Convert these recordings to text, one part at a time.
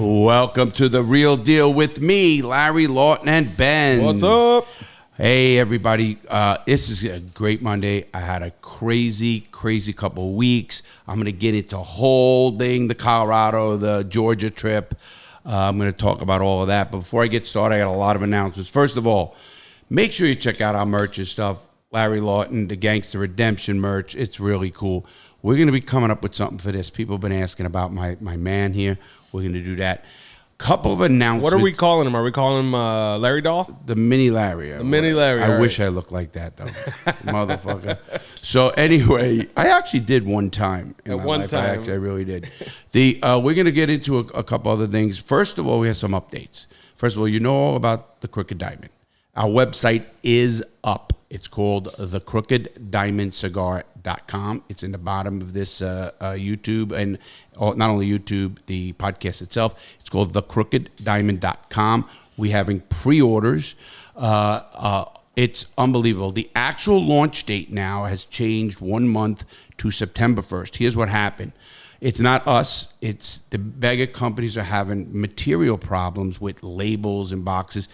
Welcome to The Real Deal with me, Larry, Lawton, and Benz. What's up? Hey, everybody. This is a great Monday. I had a crazy couple of weeks. I'm going to get into holding the Colorado, the Georgia trip. I'm going to talk about all of that. But before I get started, I got a lot of announcements. First of all, make sure you check out our merch and stuff. Larry Lawton, the Gangster Redemption merch. It's really cool. We're going to be coming up with something for this. People have been asking about my man here. We're going to do that. Couple of announcements. What are we calling him? Are we calling him Larry Doll? The mini Larry. The mini Larry. I wish I looked like that, though. Motherfucker. So anyway, I actually did one time. At one time. I really did. We're going to get into a couple other things. First of all, we have some updates. First of all, you know all about the Crooked Diamond. Our website is up. It's called thecrookeddiamondcigar.com. It's in the bottom of this YouTube, and not only YouTube, the podcast itself. It's called thecrookeddiamond.com. We're having pre-orders. It's unbelievable. The actual launch date now has changed 1 month to September 1st. Here's what happened. It's not us. It's the mega companies are having material problems with labels and boxes.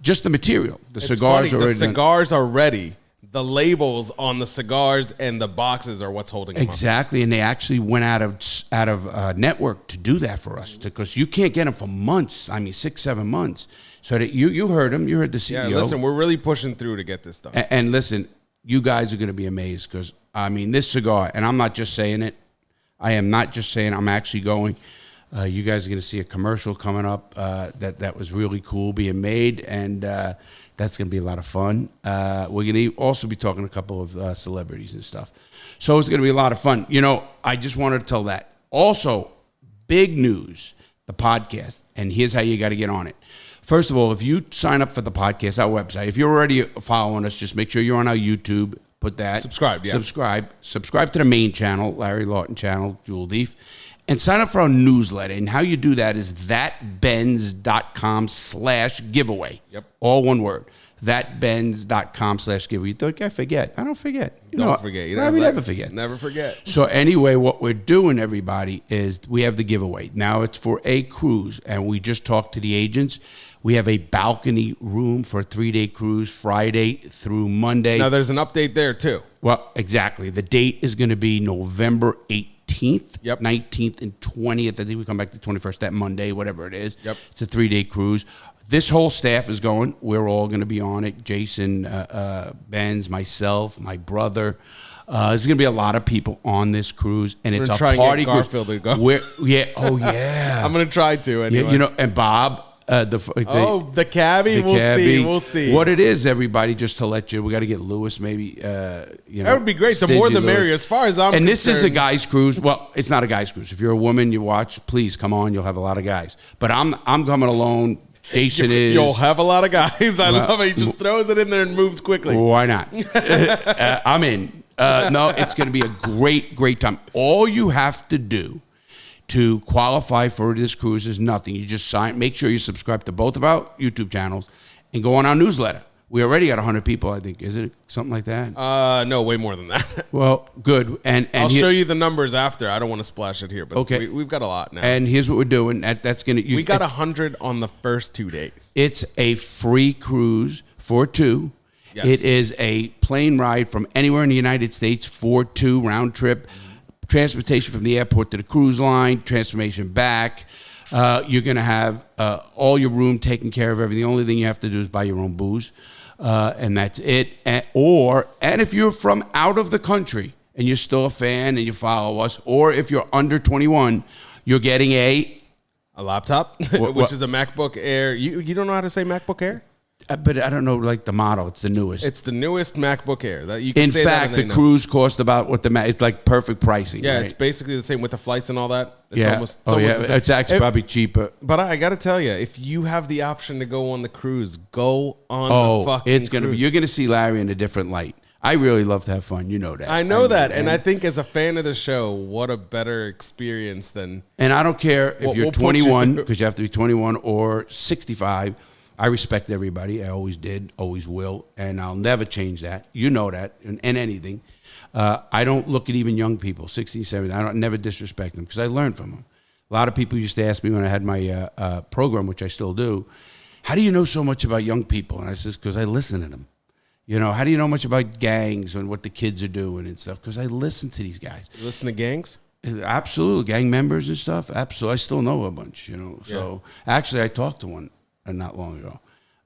Just the material. The cigars are ready. The labels on the cigars and the boxes are what's holding them exactly, up. And they actually went out of network to do that for us because you can't get them for months. I mean, 6-7 months. So that you heard him. You heard the CEO. Yeah, listen, we're really pushing through to get this done. And listen, you guys are going to be amazed because I mean this cigar, and I'm not just saying it. I am not just saying. I'm actually going. You guys are going to see a commercial coming up that was really cool being made, and that's going to be a lot of fun. We're going to also be talking to a couple of celebrities and stuff. So it's going to be a lot of fun. You know, I just wanted to tell that. Also, big news, the podcast, and here's how you got to get on it. First of all, if you sign up for the podcast, our website, if you're already following us, just make sure you're on our YouTube. Put that. Subscribe, yeah. Subscribe to the main channel, Larry Lawton channel, Jewel Thief. And sign up for our newsletter. And how you do that is thatbenz.com/giveaway. Yep. All one word. Thatbenz.com/giveaway. You thought I forget. I don't forget. You don't forget. You never forget. Never forget. So anyway, what we're doing, everybody, is we have the giveaway. Now it's for a cruise. And we just talked to the agents. We have a balcony room for a 3-day cruise, Friday through Monday. Now there's an update there, too. Well, exactly. The date is going to be November 18th, yep. 19th, and 20th. I think we come back to the 21st, that Monday, whatever it is. Yep. It's a 3-day cruise. This whole staff is going. We're all going to be on it. Jason, Benz, myself, my brother. There's going to be a lot of people on this cruise, and it's a party cruise. To go. Yeah. Oh, yeah. I'm going to try to anyway. You know, and Bob. The cabbie. We'll see. What it is, everybody. Just to let you, we got to get Lewis. Maybe that would be great. The more, the merrier. As far as I'm concerned. This is a guys' cruise. Well, it's not a guys' cruise. If you're a woman, you watch. Please come on. You'll have a lot of guys. But I'm coming alone. Jason is. You'll have a lot of guys. I love it. He just throws it in there and moves quickly. Why not? I'm in. No, it's going to be a great time. All you have to do to qualify for this cruise is nothing. You just make sure you subscribe to both of our YouTube channels and go on our newsletter. We already got 100 people, I think. Is it something like that? No, way more than that. Well, good. And I'll show you the numbers after. I don't want to splash it here, but okay. We've got a lot now. And here's what we're doing. That's gonna. We got 100 on the first 2 days. It's a free cruise for 2. Yes. It is a plane ride from anywhere in the United States for 2 round trip. Transportation from the airport to the cruise line, transportation back. You're going to have all your room taken care of. Everything. The only thing you have to do is buy your own booze, and that's it. And if you're from out of the country and you're still a fan and you follow us, or if you're under 21, you're getting a laptop, which is a MacBook Air. You don't know how to say MacBook Air? But I don't know, like the model. It's the newest. It's the newest MacBook Air. That you can In say fact, that the cruise cost about what it's like perfect pricing. Yeah, right? It's basically the same with the flights and all that. It's yeah. almost the same. It's actually probably cheaper. But I got to tell you, if you have the option to go on the cruise, go on the fucking it's going to be. You're going to see Larry in a different light. I really love to have fun. You know that. I know that. And I think as a fan of the show, what a better experience than... And I don't care if you're 21, because you have to be 21, or 65. I respect everybody. I always did, always will, and I'll never change that. You know that in anything. I don't look at even young people, 60, 70. I don't never disrespect them because I learned from them. A lot of people used to ask me when I had my program, which I still do, how do you know so much about young people? And I says, because I listen to them. You know, how do you know much about gangs and what the kids are doing and stuff? Because I listen to these guys. You listen to gangs? Absolutely. Gang members and stuff. Absolutely. I still know a bunch, you know. So actually, I talked to one not long ago,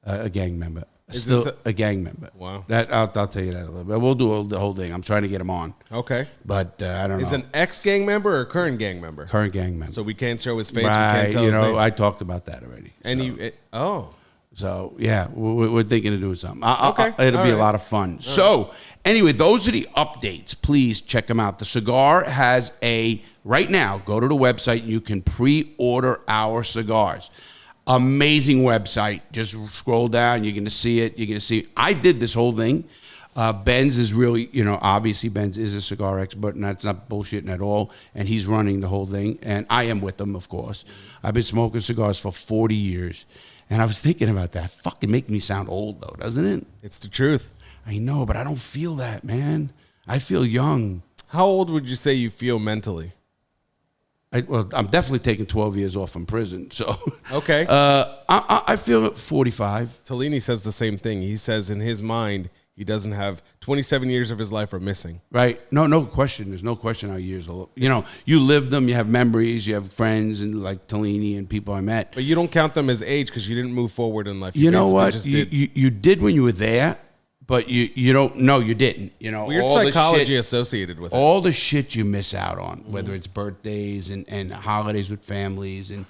a gang member. Still a gang member. Wow. That I'll tell you that a little bit. We'll do the whole thing. I'm trying to get him on. Okay. But I don't know. Is an ex-gang member or a current gang member? Current gang member. So we can't show his face. Right. We can't tell You his know, name. I talked about that already. And so. So, yeah, we're thinking of doing something. Okay. It'll be a right. lot of fun. So, anyway, those are the updates. Please check them out. The cigar has right now, go to the website. You can pre-order our cigars. Amazing website. Just scroll down. You're going to see it. You're going to see. I did this whole thing. Benz is really, you know, obviously Benz is a cigar expert, and that's not bullshitting at all. And he's running the whole thing. And I am with him, of course. I've been smoking cigars for 40 years. And I was thinking about that. Fucking making me sound old, though, doesn't it? It's the truth. I know, but I don't feel that, man. I feel young. How old would you say you feel mentally? Well, I'm definitely taking 12 years off from prison. So, Okay. I feel 45. Tellini says the same thing. He says in his mind, he doesn't have 27 years of his life are missing. Right. No question. There's no question how years are. You know, you live them, you have memories, you have friends and like Tellini and people I met. But you don't count them as age because you didn't move forward in life. You know basically what? Just You did when you were there, but you don't. No, you didn't. You know, weird all the psychology shit- associated with it. all the shit you miss out on, whether it's birthdays and holidays with families and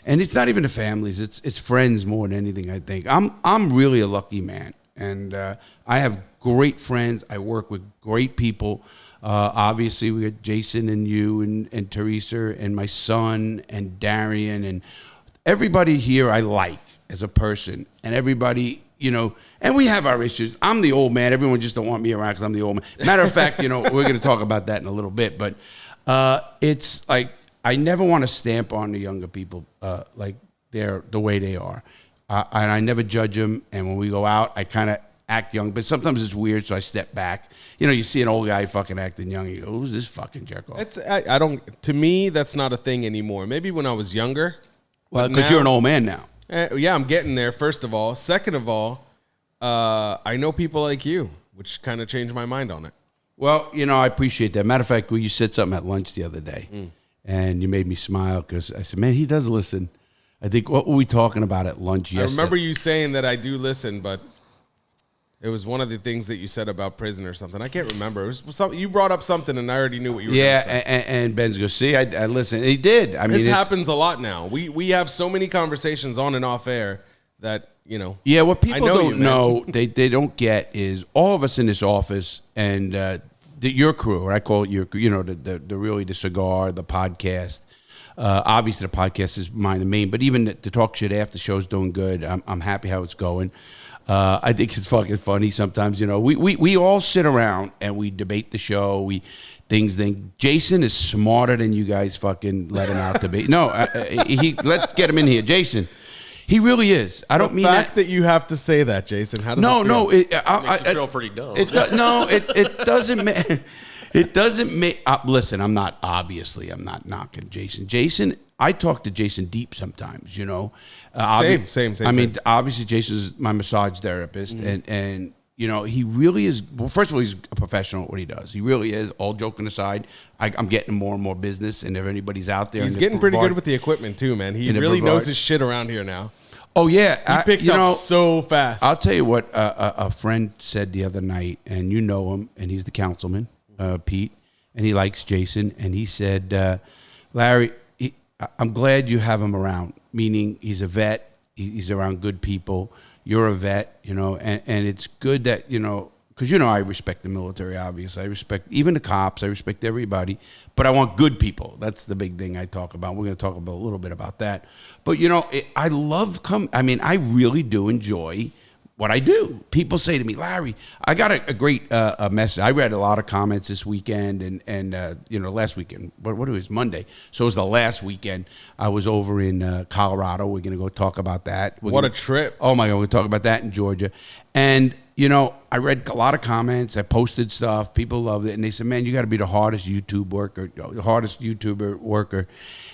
it's not even the families, it's friends more than anything. I think I'm really a lucky man, and I have great friends. I work with great people. Obviously, we got Jason and you and Teresa and my son and Darian and everybody here I like as a person, and everybody. You know, and we have our issues. I'm the old man. Everyone just don't want me around because I'm the old man. Matter of fact, you know, we're going to talk about that in a little bit. But it's like I never want to stamp on the younger people like they're the way they are. And I never judge them. And when we go out, I kind of act young. But sometimes it's weird, so I step back. You know, you see an old guy fucking acting young. You go, who's this fucking jerk off? I don't. To me, that's not a thing anymore. Maybe when I was younger. Well, because you're an old man now. Yeah, I'm getting there, first of all. Second of all, I know people like you, which kind of changed my mind on it. Well, you know, I appreciate that. Matter of fact, you said something at lunch the other day, and you made me smile because I said, man, he does listen. I think, what were we talking about at lunch yesterday? I remember you saying that I do listen, but it was one of the things that you said about prison or something. I can't remember. It was something, you brought up something, and I already knew what you were going to say. And Ben's goes, see, I listen. He did. I mean, this happens a lot now. We have so many conversations on and off air that, you know. Yeah, what people don't man. know, they don't get is all of us in this office and your crew, or I call it your crew, you know, the really the cigar, the podcast. Obviously, the podcast is mine, the main, but even the Talk Shit After show is doing good. I'm happy how it's going. I think it's fucking funny sometimes. You know, we all sit around and we debate the show. Things. Jason is smarter than you guys fucking let him out to be. No, let's get him in here, Jason. He really is. I don't mean the fact that you have to say that, Jason. How does no. it feel? Makes you feel pretty dumb. It doesn't make. It doesn't make. Listen, I'm not knocking Jason. Jason, I talk to Jason deep sometimes. You know, same. I mean, obviously, Jason's my massage therapist, and you know, he really is. Well, first of all, he's a professional at what he does. He really is. All joking aside, I'm getting more and more business, and if anybody's out there, He's getting pretty good with the equipment too, man. He really knows his shit around here now. Oh yeah, He picked up so fast. I'll tell you what a friend said the other night, and you know him, and he's the councilman, Pete, and he likes Jason, and he said, Larry, I'm glad you have him around, meaning he's a vet, he's around good people, you're a vet, you know, and it's good that, you know, because, you know, I respect the military, obviously. I respect even the cops. I respect everybody. But I want good people. That's the big thing I talk about. We're going to talk about a little bit about that. But, you know, I love I really do enjoy what I do. People say to me, Larry, I got a great message. I read a lot of comments this weekend and you know, last weekend. What it was, Monday. So it was the last weekend. I was over in Colorado. We're going to go talk about that. What a trip. Oh, my God. We'll talk about that in Georgia. And you know, I read a lot of comments. I posted stuff. People loved it. And they said, man, you got to be the hardest YouTuber worker.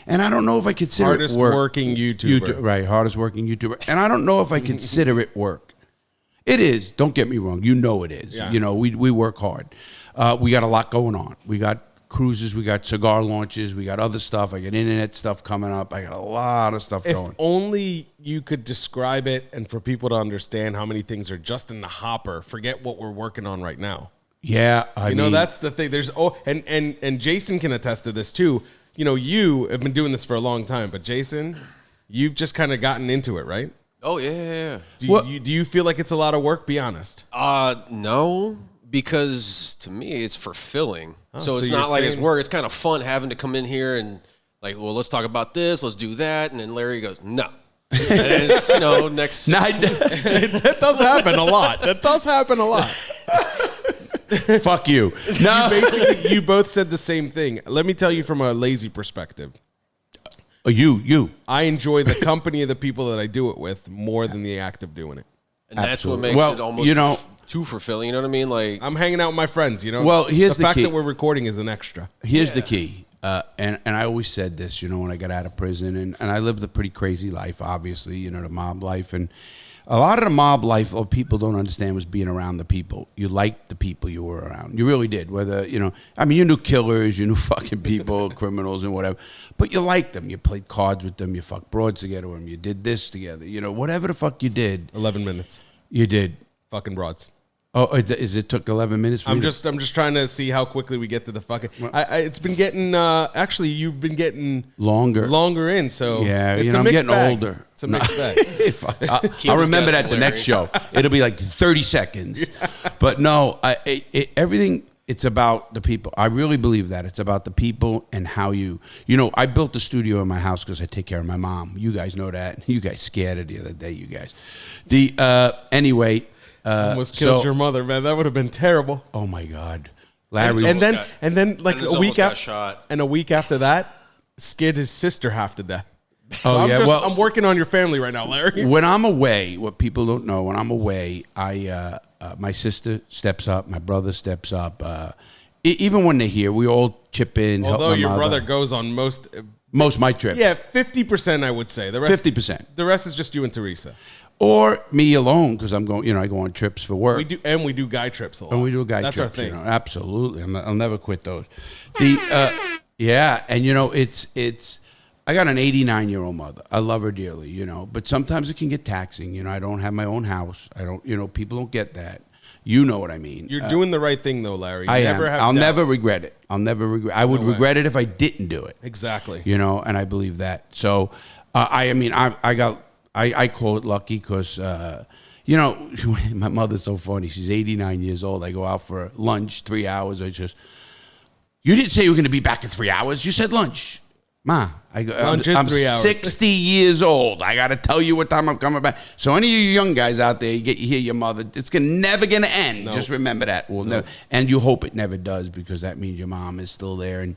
And I don't know if I consider hardest it work. working YouTuber. Right, hardest working YouTuber. And I don't know if I consider it work. It is. Don't get me wrong. You know it is. Yeah. You know, we work hard. We got a lot going on. We got cruises. We got cigar launches. We got other stuff. I got internet stuff coming up. I got a lot of stuff going. If only you could describe it and for people to understand how many things are just in the hopper. Forget what we're working on right now. Yeah, I mean, mean, that's the thing. There's and Jason can attest to this too. You know, you have been doing this for a long time, but Jason, you've just kind of gotten into it, right? Oh yeah. Do you feel like it's a lot of work? Be honest. No, because to me it's fulfilling. So it's you're not like it's saying- work. It's kind of fun having to come in here and like, well, let's talk about this, let's do that, and then Larry goes, no. And it's, you know, next. That does happen a lot. That does happen a lot. fuck you. No, Basically, you both said the same thing. Let me tell you from a lazy perspective. you. I enjoy the company of the people that I do it with more than the act of doing it. And that's what Absolutely. makes Well, it almost you know- too fulfilling. You know what I mean? Like, I'm hanging out with my friends, you know? Well, here's the fact key. that we're recording is an extra. Here's the key. And I always said this, you know, when I got out of prison, and I lived a pretty crazy life, obviously, you know, the mob life. And a lot of the mob life, what people don't understand, was being around the people. You liked the people you were around. You really did. Whether, you know, I mean, you knew killers, you knew fucking people, criminals and whatever. But you liked them. You played cards with them. You fucked broads together with them. You did this together. You know, whatever the fuck you did, 11 minutes. you did. Fucking broads. Oh, it took 11 minutes for I'm you to- just trying to see how quickly we get to the fucking. It's been getting. Actually, you've been getting longer in. So Yeah, it's you know, a I'm mixed getting bag. older. It's a mixed bag. I'll remember that the next show. It'll be like 30 seconds. But no, everything, it's about the people. I really believe that. It's about the people and how you know, I built the studio in my house because I take care of my mom. You guys know that. You guys scared her the other day, you guys. Anyway. Almost killed your mother, man. That would have been terrible. Oh my God. Larry. And then like Ben's a week almost got after shot. and a week after that, scared his sister half to death. So Oh, yeah, well- I'm working on your family right now, Larry. When I'm away, what people don't know, when I'm away, my sister steps up, my brother steps up. Even when they're here, we all chip in. help Although my your mother. brother goes on most Most my trip. Yeah, 50% I would say. The rest 50%. The rest is just you and Teresa. Or me alone, because I'm going, you know, I go on trips for work. We do guy trips a lot. And we do guy That's trips. our thing. You know, absolutely. I'll never quit those. Yeah, and you know, it's I got an 89-year-old mother. I love her dearly, you know, but sometimes it can get taxing. You know, I don't have my own house. I don't, you know, people don't get that. You know what I mean. You're doing the right thing though, Larry. You I never am. have I'll doubt. never regret it. I'll never regret. I would No way. regret it if I didn't do it. Exactly. You know, and I believe that. So, I mean, I call it lucky because, you know, my mother's so funny. She's 89 years old. I go out for lunch, 3 hours. I just, you didn't say you were going to be back in 3 hours. You said lunch. Ma, Lunch is I'm 3 hours. 60 years old. I got to tell you what time I'm coming back. So any of you young guys out there, you hear your mother, it's never going to end. No. Just remember that. Never, and you hope it never does, because that means your mom is still there and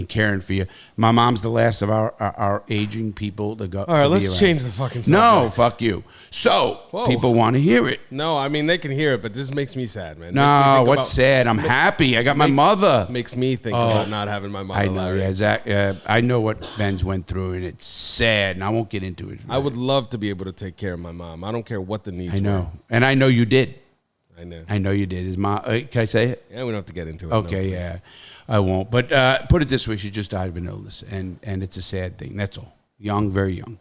caring for you. My mom's the last of our aging people to go. All right, let's change the fucking subject. No, fuck you. So Whoa. people want to hear it. No, I mean, they can hear it, but this makes me sad, man. No, what's sad? I'm happy. I got my mother. Makes me think about not having my mother, I know, Larry. yeah, Zach. I know what Benz went through, and it's sad, and I won't get into it. I would love to be able to take care of my mom. I don't care what the needs I know, and I know you did. were. I know. I know you did. His mom. Can I say it? Yeah, we don't have to get into it. Okay, no, yeah, I won't. But put it this way: she just died of an illness, and it's a sad thing. That's all. Young, very young.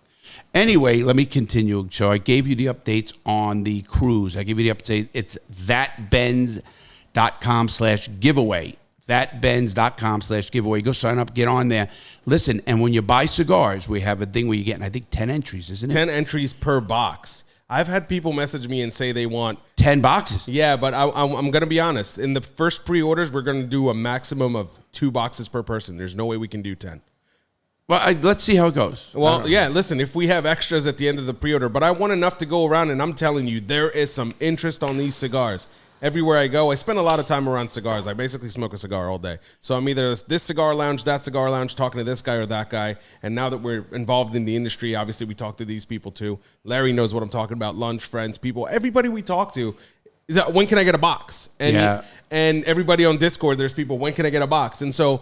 Anyway, let me continue. So I gave you the updates on the cruise. I gave you the update. It's thatbenz.com/giveaway. Thatbenz.com/giveaway. Go sign up, get on there. Listen, and when you buy cigars, we have a thing where you're getting, I think, 10 entries, isn't it? 10 entries per box. I've had people message me and say they want 10 boxes. Yeah, but I'm going to be honest. In the first pre-orders, we're going to do a maximum of 2 boxes per person. There's no way we can do 10. Well, let's see how it goes. Well, yeah, listen, if we have extras at the end of the pre-order, but I want enough to go around, and I'm telling you, there is some interest on these cigars. Everywhere I go, I spend a lot of time around cigars. I basically smoke a cigar all day. So I'm either this cigar lounge, that cigar lounge, talking to this guy or that guy. And now that we're involved in the industry, obviously we talk to these people too. Larry knows what I'm talking about. Lunch, friends, people, everybody we talk to, is that when can I get a box? And and everybody on Discord, there's people, when can I get a box? And so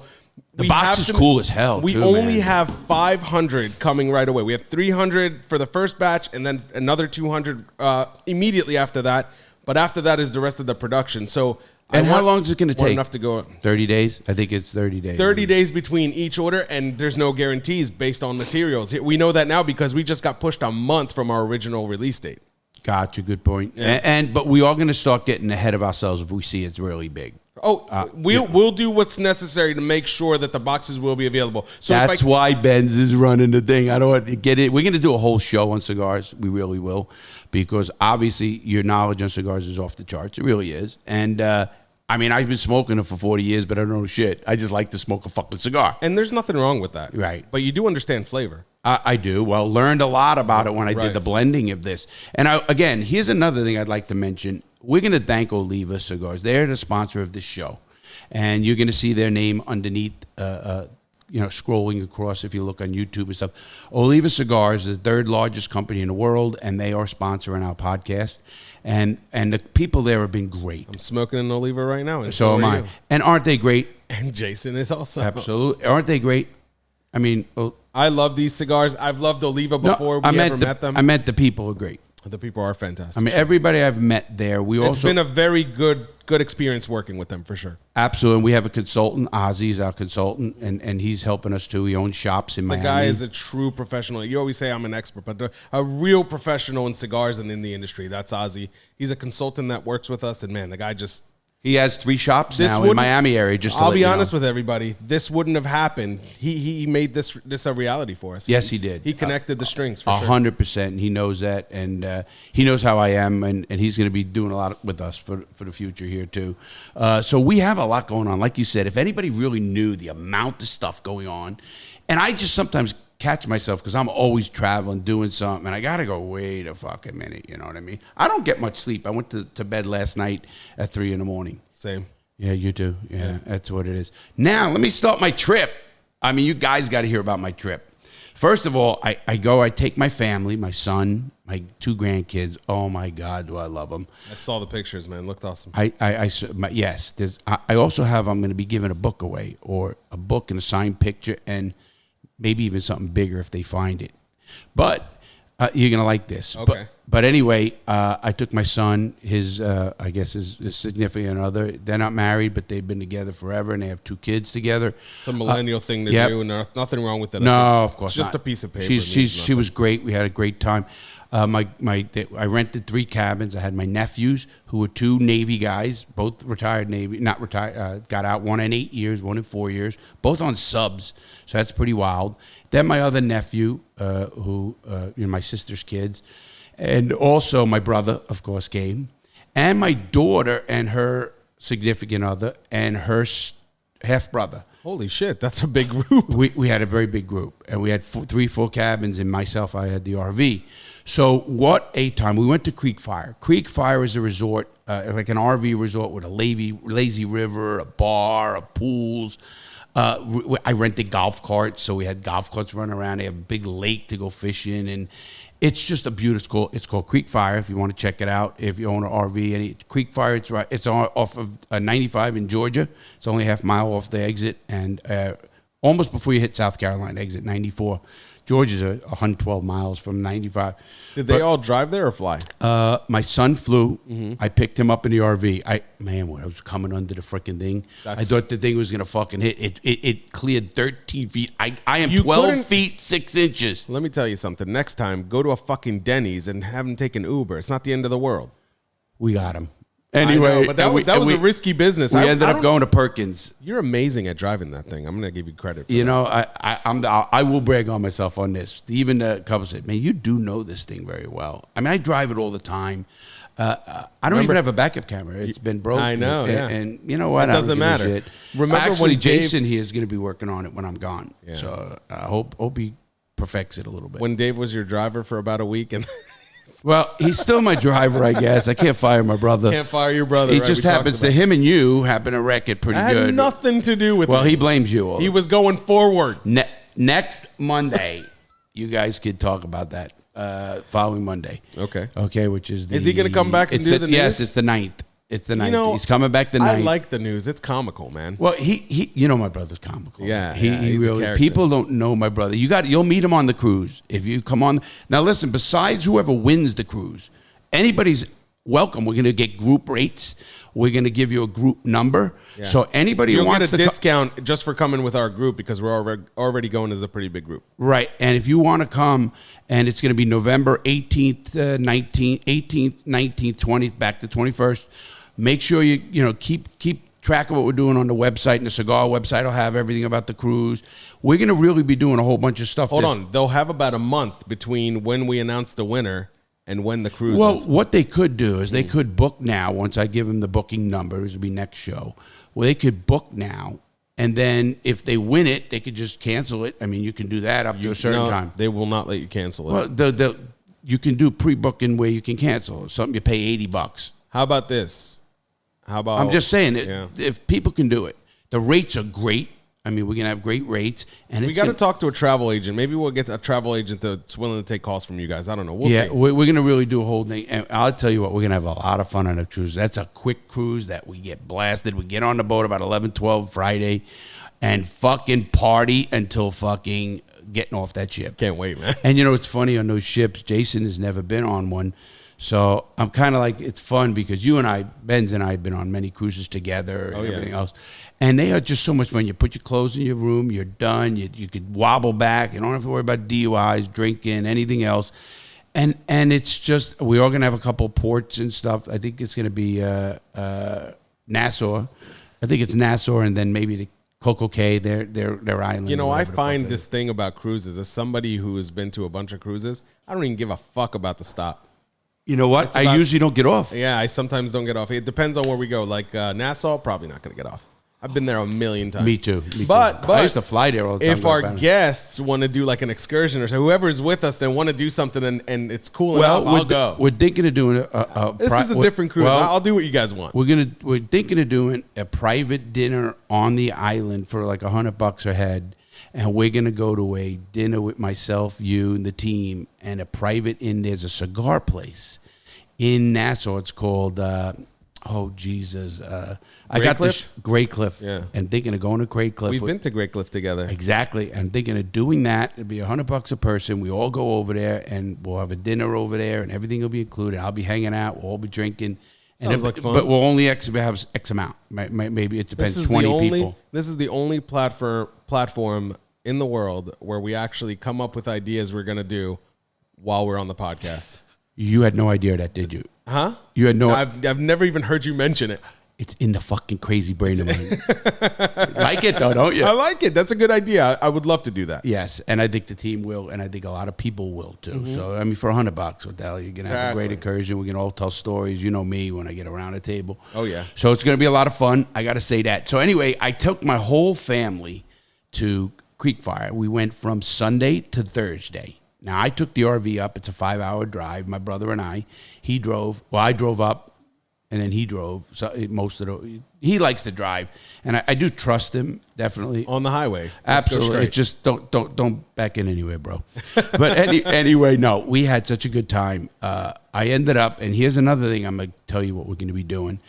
the box is cool as hell. We only have 500 coming right away. We have 300 for the first batch, and then another 200 immediately after that. But after that is the rest of the production. So. And how long is it going to take? Enough to go. 30 days? I think it's 30 days. 30 days between each order, and there's no guarantees based on materials. We know that now because we just got pushed a month from our original release date. Gotcha, good point. Yeah. But we are going to start getting ahead of ourselves if we see it's really big. We'll do what's necessary to make sure that the boxes will be available. So that's why Benz is running the thing. I don't want to get it. We're going to do a whole show on cigars. We really will, because obviously your knowledge on cigars is off the charts. It really is. And I mean, I've been smoking it for 40 years, but I don't know shit. I just like to smoke a fucking cigar. And there's nothing wrong with that. Right. But you do understand flavor. I do. Well, learned a lot about it when I did the blending of this. And again, here's another thing I'd like to mention. We're going to thank Oliva Cigars. They're the sponsor of this show. And you're going to see their name underneath, scrolling across if you look on YouTube and stuff. Oliva Cigars is the third largest company in the world, and they are sponsoring our podcast. And the people there have been great. I'm smoking an Oliva right now. And so am I. And aren't they great? And Jason is also. Absolutely. Aren't they great? I mean, I love these cigars. I've loved Oliva before we ever met them. I meant the people are great. The people are fantastic. I mean, everybody I've met there. It's been a very good experience working with them for sure. Absolutely. And we have a consultant. Ozzy's our consultant, and he's helping us too. He owns shops in Miami. The guy is a true professional. You always say I'm an expert, but a real professional in cigars and in the industry. That's Ozzy. He's a consultant that works with us, and man, the guy just... He has 3 shops now in Miami area. I'll be honest with everybody. This wouldn't have happened. He made this a reality for us. Yes, he did. He connected the strings for 100%. He knows that, and he knows how I am, and he's going to be doing a lot with us for the future here too. So we have a lot going on. Like you said, if anybody really knew the amount of stuff going on, and I just sometimes catch myself because I'm always traveling, doing something, and I got to go, wait a fucking minute, you know what I mean? I don't get much sleep. I went to bed last night at 3 a.m. Same. Yeah, you do. Yeah, that's what it is. Now, let me start my trip. I mean, you guys got to hear about my trip. First of all, I take my family, my son, my 2 grandkids. Oh, my God, do I love them. I saw the pictures, man. Looked awesome. Yes. I also have, I'm going to be giving a book away, or a book and a signed picture, and maybe even something bigger if they find it. But you're going to like this. Okay. But anyway, I took my son, his significant other. They're not married, but they've been together forever, and they have 2 kids together. It's a millennial thing to do, and there's nothing wrong with it. No, of course not. Just a piece of paper. She was great. We had a great time. I rented 3 cabins. I had my nephews, who were 2 Navy guys, both retired Navy, not retired, got out, one in 8 years, one in 4 years, both on subs. So that's pretty wild. Then my other nephew, my sister's kids, and also my brother, of course, came, and my daughter and her significant other and her half brother. Holy shit, that's a big group. We had a very big group, and we had 3 full cabins, and myself, I had the RV. So what a time. We went to Creek Fire. Creek Fire is a resort, like an RV resort with a lazy river, a bar, a pools. I rented golf carts, so we had golf carts running around. They have a big lake to go fish in, and it's just a beautiful. It's called Creek Fire. If you want to check it out, if you own an RV, Creek Fire. It's off of 95 in Georgia. It's only a half mile off the exit, and almost before you hit South Carolina, exit 94. Georgia's 112 miles from 95. Did they all drive there or fly? My son flew. Mm-hmm. I picked him up in the RV. When I was coming under the freaking thing, I thought the thing was going to fucking hit. It cleared 13 feet. I am 12 feet, 6 inches. Let me tell you something. Next time, go to a fucking Denny's and have him take an Uber. It's not the end of the world. We got him. Anyway, know, but that was a risky business. We ended up going to Perkins. You're amazing at driving that thing. I'm going to give you credit for that. I will brag on myself on this. Even the couple said, man, you do know this thing very well. I mean, I drive it all the time. I don't even have a backup camera. It's been broken. I know, And you know what? It doesn't matter. Shit. Remember when Jason here is going to be working on it when I'm gone. Yeah. So I hope he perfects it a little bit. When Dave was your driver for about a week and... Well, he's still my driver, I guess. I can't fire my brother. Can't fire your brother. He just happens to him and you happen to wreck it pretty good. Had nothing to do with it. Well, he blames you all. He was going forward. Next Monday, you guys could talk about that. following Monday. Okay, which is the... Is he going to come back and do the news? Yes, it's the 9th. It's the 9th. He's coming back the 9th. I like the news. It's comical, man. Well, he my brother's comical. Yeah, he he's a really. character. People don't know my brother. You'll meet him on the cruise if you come on. Now listen, besides whoever wins the cruise, anybody's welcome. We're going to get group rates. We're going to give you a group number. Yeah. So anybody who wants get a discount just for coming with our group because we're already going as a pretty big group. Right. And if you want to come, and it's going to be November 18th, 18th, 19th, 20th, back to 21st. Make sure you keep track of what we're doing on the website, and the cigar website will have everything about the cruise. We're going to really be doing a whole bunch of stuff. Hold on. They'll have about a month between when we announce the winner and when the cruise Well, is. what they could do is they could book now. Once I give them the booking number, this will be next show. Well, they could book now, and then if they win it, they could just cancel it. I mean, you can do that up to a certain time. They will not let you cancel it. Well, you can do pre-booking where you can cancel. Something you pay $80. How about this? I'm just saying, if people can do it, the rates are great. I mean, we're going to have great rates. And we got to talk to a travel agent. Maybe we'll get a travel agent that's willing to take calls from you guys. I don't know. We'll see. We're going to really do a whole thing. And I'll tell you what, we're going to have a lot of fun on a cruise. That's a quick cruise that we get blasted. We get on the boat about 11, 12 Friday and fucking party until fucking getting off that ship. Can't wait, man. And it's funny on those ships, Jason has never been on one. So I'm kind of like, it's fun because you and I, Benz and I, have been on many cruises together and everything else. And they are just so much fun. You put your clothes in your room, you're done. You could wobble back. You don't have to worry about DUIs, drinking, anything else. And it's just, we're all going to have a couple ports and stuff. I think it's going to be Nassau. I think it's Nassau and then maybe the Coco Cay, their island. I find this thing about cruises, as somebody who has been to a bunch of cruises, I don't even give a fuck about the stop. You know what? I usually don't get off. Yeah, I sometimes don't get off. It depends on where we go. Like Nassau, probably not going to get off. I've been there a million times. Me too. But I used to fly there all the time. If our guests want to do like an excursion or so, whoever's with us, they want to do something and it's cool enough, I'll go. We're thinking of doing this is a different cruise. I'll do what you guys want. We're thinking of doing a private dinner on the island for like $100 a head. And we're going to go to a dinner with myself, you, and the team, and a private there's a cigar place in Nassau. It's called, Great Cliff. Yeah. And thinking of going to Great Cliff. We've been to Great Cliff together. Exactly. I'm thinking of doing that. It'd be $100 a person. We all go over there, and we'll have a dinner over there, and everything will be included. I'll be hanging out. We'll all be drinking. Sounds like fun. But we'll only have X amount. Maybe it depends, 20 people. This is the only platform in the world where we actually come up with ideas we're going to do while we're on the podcast. You had no idea that, did you? Huh? You had no. I've never even heard you mention it. It's in the fucking crazy brain of mine. Like it though, don't you? I like it. That's a good idea. I would love to do that. Yes, and I think the team will, and I think a lot of people will too. Mm-hmm. So I mean, for $100, what the hell? You're gonna have a great incursion. We can all tell stories. You know me when I get around a table. Oh yeah. So it's gonna be a lot of fun. I got to say that. So anyway, I took my whole family to Creekfire. We went from Sunday to Thursday. Now, I took the RV up. It's a 5-hour drive. My brother and I. He drove. Well, I drove up, and then he drove. So he likes to drive, and I do trust him definitely on the highway. Absolutely. It's just don't back in anywhere, bro. But anyway, no. We had such a good time. I ended up, and here's another thing. I'm gonna tell you what we're gonna be doing.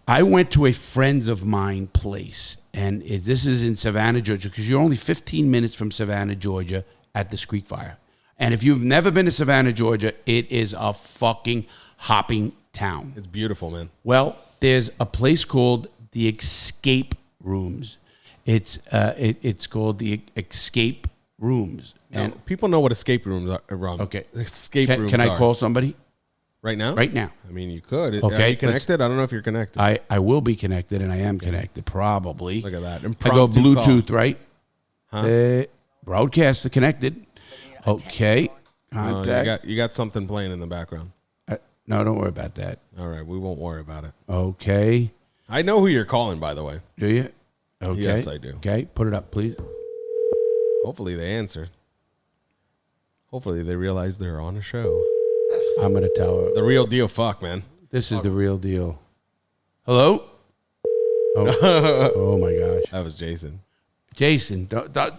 I went to a friends of mine place, and this is in Savannah, Georgia, because you're only 15 minutes from Savannah, Georgia, at this Creekfire. And if you've never been to Savannah, Georgia, it is a fucking hopping town. It's beautiful, man. Well, there's a place called the Escape Rooms. It's called the Escape Rooms. And people know what escape rooms are wrong. Okay. Escape rooms. Can I call somebody? Right now? Right now. I mean, you could. Okay. Are you connected? I don't know if you're connected. I will be connected, and I am connected, probably. Look at that. I go Bluetooth, call. right? Huh? Broadcaster connected. Okay. Contact. You got something playing in the background. No, don't worry about that. All right. We won't worry about it. Okay. I know who you're calling, by the way. Do you? Okay. Yes, I do. Okay. Put it up, please. Hopefully they answer. Hopefully they realize they're on a show. I'm going to tell her. The real deal. Fuck, man. This is the real deal. Hello? Oh my gosh. That was Jason. Jason,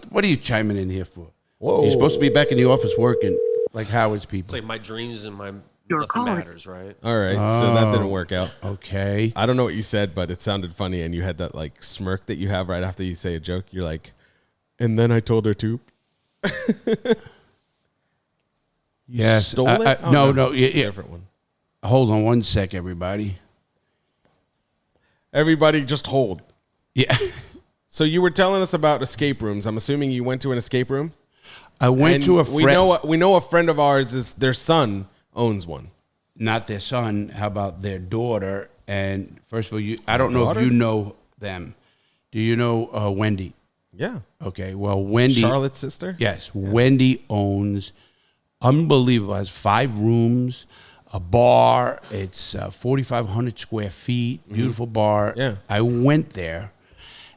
what are you chiming in here for? Whoa. You're supposed to be back in the office working. Like Howard's people. It's like my dreams and my Your nothing call. matters, right? All right, so that didn't work out. Okay. I don't know what you said, but it sounded funny, and you had that like smirk that you have right after you say a joke. You're like, and then I told her to. Yes. Stole it? Oh, no. It's a Yeah. different one. Hold on one sec, everybody. Everybody, just hold. Yeah. So you were telling us about escape rooms. I'm assuming you went to an escape room. I went And to a friend. We know a friend of ours is their son owns one. Not their son. How about their daughter? And first of all, I don't know Daughter? if you know them. Do you know Wendy? Yeah, Okay. Well, Wendy. Charlotte's sister. Yes. Wendy owns, unbelievable, has 5 rooms, a bar. It's 4,500 square feet. Beautiful bar. Yeah. I went there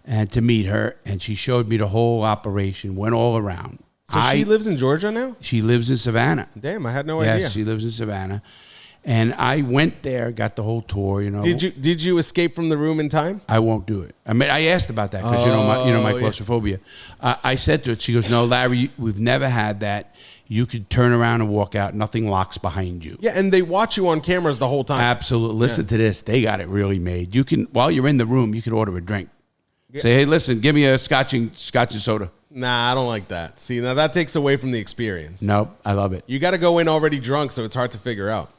and to meet her, and she showed me the whole operation, went all around. So she lives in Georgia now. She lives in Savannah. Damn, I had no Yes, idea. she lives in Savannah. And I went there, got the whole tour, you know. Did you escape from the room in time? I won't do it. I mean, I asked about that because my yeah. claustrophobia. I said to her, she goes, "No, Larry, we've never had that. You could turn around and walk out. Nothing locks behind you." Yeah, and they watch you on cameras the whole time. Absolutely. Listen to this. They got it really made. You can, while you're in the room, you can order a drink. Say, "Hey, listen, give me a scotch and soda." Nah, I don't like that. See, now that takes away from the experience. Nope, I love it. You got to go in already drunk, so it's hard to figure out.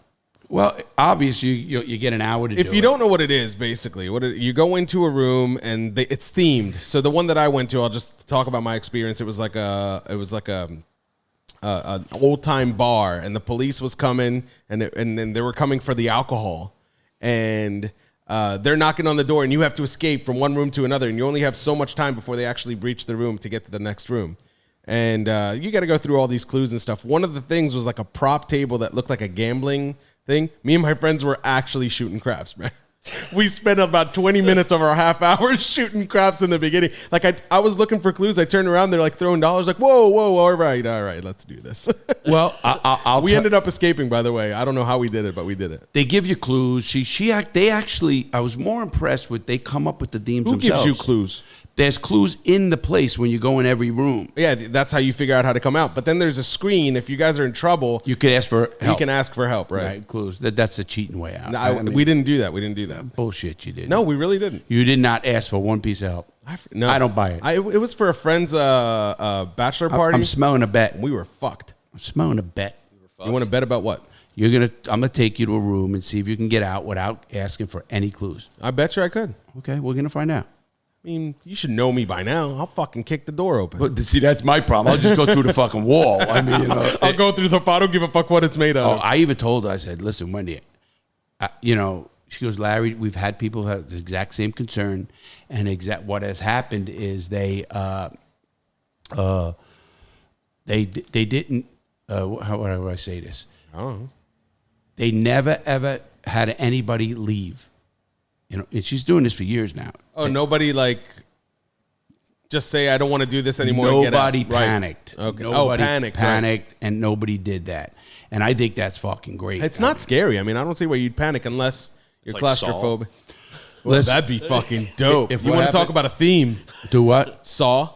Well, obviously, you get an hour to do it. If you don't know what it is, basically, you go into a room and it's themed. So the one that I went to, I'll just talk about my experience. It was like an old time bar, and the police was coming, and then they were coming for the alcohol, and they're knocking on the door, and you have to escape from one room to another, and you only have so much time before they actually breach the room to get to the next room. And you got to go through all these clues and stuff. One of the things was like a prop table that looked like a gambling thing. Me and my friends were actually shooting craps, man. We spent about 20 minutes of our half hour shooting craps in the beginning. Like I was looking for clues. I turned around, they're like throwing dollars. Like whoa, all right, let's do this. Well, we ended up escaping. By the way, I don't know how we did it, but we did it. They give you clues. They actually. I was more impressed with. They come up with the themes Who themselves. gives you clues? There's clues in the place when you go in every room. Yeah, that's how you figure out how to come out. But then there's a screen. If you guys are in trouble, You could ask for help. you can ask for help, right? Right, clues. That's the cheating way out. No, I mean, we didn't do that. We didn't do that. bullshit. You did. No, we really didn't. You did not ask for one piece of help. No, I don't buy it. It was for a friend's bachelor party. I'm smelling a bet. We were fucked. I'm smelling a bet. You want to bet about what? I'm gonna take you to a room and see if you can get out without asking for any clues. I bet you I could. Okay, we're gonna find out. I mean, you should know me by now. I'll fucking kick the door open. But see, that's my problem. I'll just go through the fucking wall. I mean, you know, I'll go through the I don't give a fuck what it's made Oh, of. I even told her, I said, "Listen, Wendy, she goes, Larry, we've had people who have the exact same concern, and what has happened is they didn't. How would I say this? Oh, They never ever had anybody leave. And she's doing this for years now. oh, nobody like just say I don't want to do this anymore. and get out. Nobody Right. panicked. Okay. Nobody panicked. right. panicked, and nobody did that. And I think that's fucking great. It's not scary. I mean, I don't see why you'd panic unless you're It's like Saw. claustrophobic. Well, Listen, that'd be fucking dope. if you what want to talk happened- about a theme? Do what? Saw,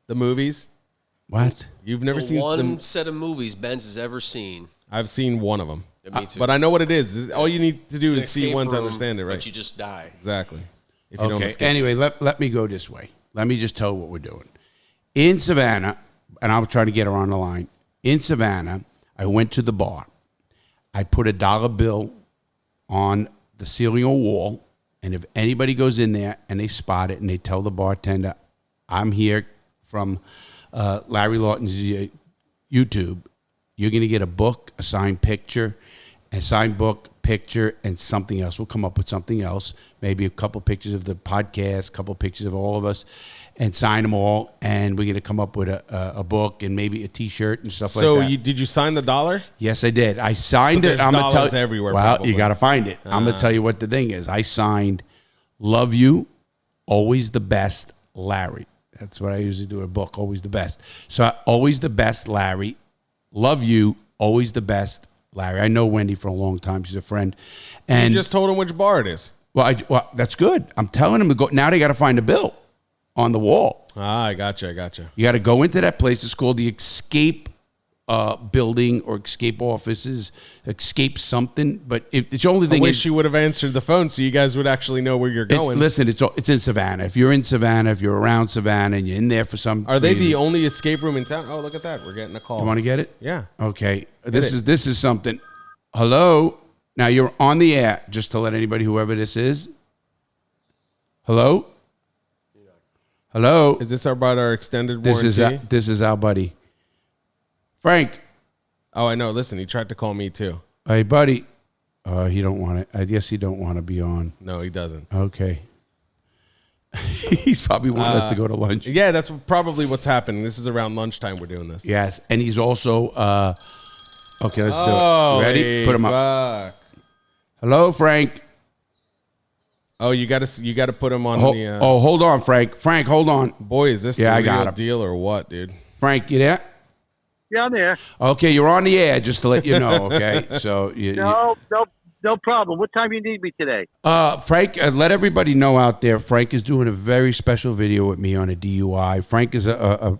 the movies. What? You've never The seen one them? set of movies Benz has ever seen. I've seen one of them. Yeah, me too. But I know what it is. All you need to do It's an is see escape one to room, understand it, right? But you just die. Exactly. If you don't Okay. escape. Anyway, let me go this way. Let me just tell you what we're doing. In Savannah, and I was trying to get her on the line. In Savannah, I went to the bar. I put $1 bill on the ceiling or wall, and if anybody goes in there and they spot it and they tell the bartender, "I'm here from Larry Lawton's YouTube," you're going to get a book, a signed picture, a signed book, picture, and something else. We'll come up with something else, maybe a couple pictures of the podcast, a couple pictures of all of us, and sign them all. And we're going to come up with a book and maybe a T-shirt and stuff like that. So did you sign the dollar? Yes, I did. I signed But it. there's I'm gonna dollars tell you everywhere, Well, probably. you got to find it. I'm gonna tell you what the thing is. I signed, "Love you, always the best, Larry." That's what I usually do. A book, always the best. So always the best, Larry. Love you, always the best, Larry. I know Wendy for a long time. She's a friend, and You just told him which bar it is. well, that's good. I'm telling them to go. Now they got to find a bill on the wall. Ah, I gotcha. You got to go into that place. It's called the Escape building or escape offices, escape something. But it's the only thing. I wish you would have answered the phone so you guys would actually know where you're going. Listen, it's in Savannah. If you're in Savannah, if you're around Savannah, and you're in there for some. Are they the only escape room in town? Oh, look at that. We're getting a call. You want to get it? Yeah. Okay. This is something. Hello. Now you're on the air. Just to let anybody, whoever this is. Hello. Hello. Is this about our extended warranty? This is our buddy, Frank. Oh, I know. Listen, he tried to call me too. Hey, buddy. He don't want it. I guess he don't want to be on. No, he doesn't. Okay. He's probably wanting us to go to lunch. Yeah, that's probably what's happening. This is around lunchtime we're doing this. Yes, and he's also. Okay, let's do it. Ready? Put him up. Hello, Frank. Oh, you got to put him on the. Hold on, Frank. Frank, hold on. Boy, is this the real deal or what, dude? Frank, you there? Yeah, I'm there. Okay, you're on the air, just to let you know. Okay, so no problem. What time you need me today? Frank, let everybody know out there. Frank is doing a very special video with me on a DUI. Frank is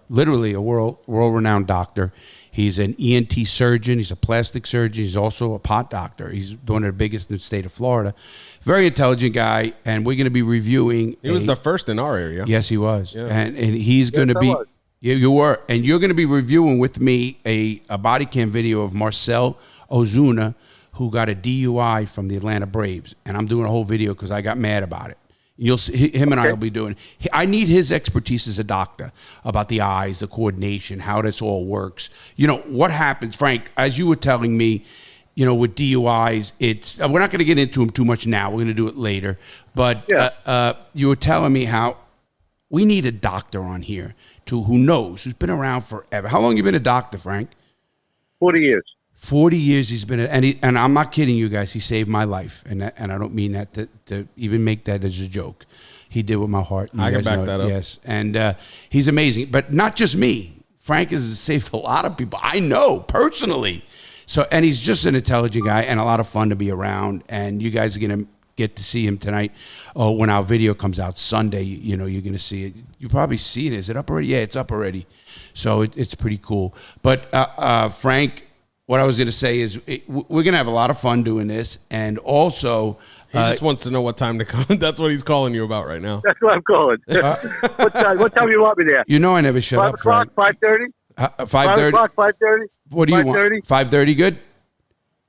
literally a world-renowned doctor. He's an ENT surgeon. He's a plastic surgeon. He's also a pot doctor. He's one of the biggest in the state of Florida. Very intelligent guy, and we're going to be reviewing. He was the first in our area. Yes, he was, yeah. and he's going to be. Yeah, you were, and you're going to be reviewing with me a body cam video of Marcel Ozuna, who got a DUI from the Atlanta Braves, and I'm doing a whole video because I got mad about it. You'll see him and I will be doing. I need his expertise as a doctor about the eyes, the coordination, how this all works. You know what happens, Frank? As you were telling me, you know, with DUIs, it's we're not going to get into them too much now. We're going to do it later. But you were telling me how we need a doctor on here who knows, who's been around forever. How long you been a doctor, Frank? 40 years. 40 years he's been, and I'm not kidding you guys. He saved my life, and I don't mean that to even make that as a joke. He did with my heart. I can back that up. Yes, and he's amazing. But not just me. Frank has saved a lot of people I know personally. So, and he's just an intelligent guy and a lot of fun to be around. And you guys are gonna get to see him tonight. Oh, when our video comes out Sunday, you know, you're gonna see it. You probably see it. Is it up already? Yeah, it's up already. So it's pretty cool. But Frank. What I was going to say is we're going to have a lot of fun doing this. And also... He just wants to know what time to come. That's what he's calling you about right now. That's what I'm calling. What time you want me there? You know I never shut up, 5 o'clock, 5:30? 5:30? 5 o'clock, 5:30? What do you want? 5:30 good?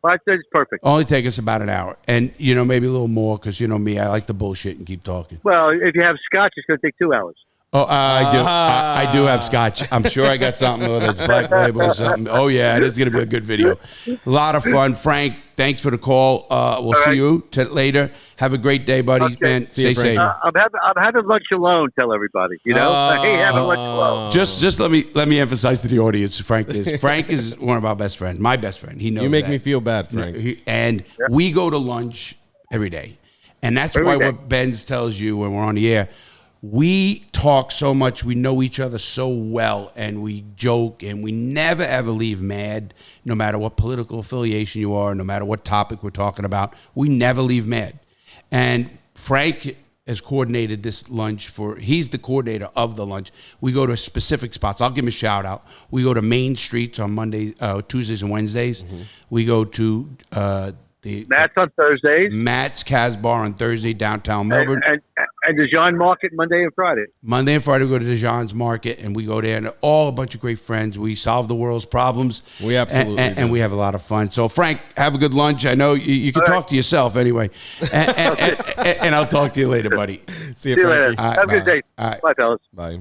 5:30 is perfect. Only take us about an hour. And, you know, maybe a little more because, you know me, I like to bullshit and keep talking. Well, if you have scotch, it's going to take 2 hours. Oh, I do. I do have scotch. I'm sure I got something, whether it's Black Label or something. Oh, yeah, this is going to be a good video. A lot of fun. Frank, thanks for the call. We'll see you later. Have a great day, buddies. Okay. Man, stay safe. I'm having lunch alone, tell everybody. You know? I ain't having lunch alone. Just let me emphasize to the audience, Frank is one of our best friends, my best friend. He knows you make that. me feel bad, Frank. We go to lunch every day. And that's why what Benz tells you when we're on the air, we talk so much, we know each other so well, and we joke, and we never, ever leave mad, no matter what political affiliation you are, no matter what topic we're talking about. We never leave mad. And Frank has coordinated this lunch he's the coordinator of the lunch. We go to specific spots. I'll give him a shout out. We go to Main Streets on Tuesdays and Wednesdays. Mm-hmm. We go to Matt's on Thursdays. Matt's Casbar on Thursday, downtown Melbourne. And Dijon Market Monday and Friday. Monday and Friday we go to Dijon's Market, and we go there, and all a bunch of great friends. We solve the world's problems. We absolutely do. And we have a lot of fun. So, Frank, have a good lunch. I know you can talk to yourself anyway. And I'll talk to you later, buddy. See you later. Have a good day. Right. Bye, fellas. Bye.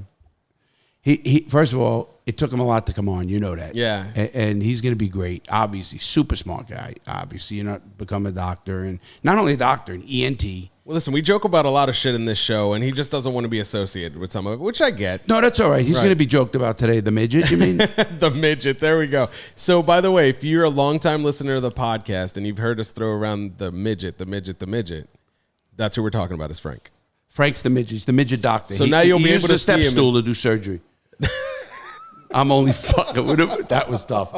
He first of all, it took him a lot to come on. You know that. Yeah. And he's going to be great. Obviously, super smart guy. Obviously, you're not become a doctor, and not only a doctor, an ENT. Well, listen, we joke about a lot of shit in this show, and he just doesn't want to be associated with some of it, which I get. No, that's all right. He's going to be joked about today. The midget, you mean? The midget. There we go. So, by the way, if you're a longtime listener to the podcast and you've heard us throw around the midget, that's who we're talking about is Frank. Frank's the midget. He's the midget doctor. So now you'll be able to use a step see him stool to do surgery. I'm only fucking with him. That was tough.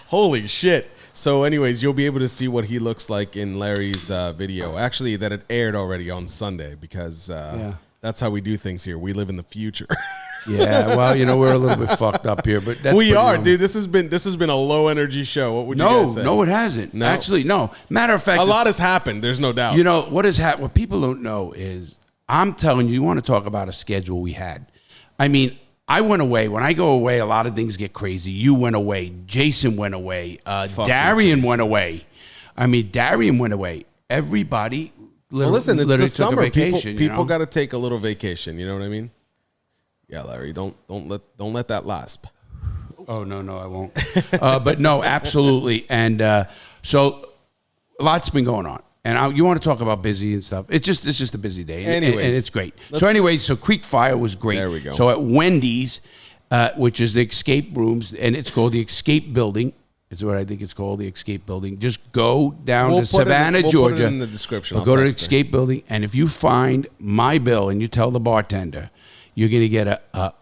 Holy shit. So anyways, you'll be able to see what he looks like in Larry's video. Actually, that it aired already on Sunday because that's how we do things here. We live in the future. Yeah, well, we're a little bit fucked up here, but that's We pretty are, normal. dude. This has been a low energy show. What would you guys say? No, it hasn't. No. Actually, no. Matter of fact, A lot has happened. There's no doubt. What has happened? What people don't know is, I'm telling you, you want to talk about a schedule we had. I mean, I went away. When I go away, a lot of things get crazy. You went away. Jason went away. Darian went away. I mean, Darian went away. Everybody. Well, listen, it's the took a summer. vacation, People got to take a little vacation. You know what I mean? Yeah, Larry, don't let that lasp. Oh no, I won't. But no, absolutely. And so, a lot's been going on. And you want to talk about busy and stuff? It's just a busy day. And it's great. So Creek Fire was great. There we go. So at Wendy's, which is the escape rooms, and it's called the Escape Building. Is what I think it's called, the Escape Building. Just go down to Savannah, Georgia. Put it in the description. Go to the Escape Building, and if you find my bill and you tell the bartender, you're going to get a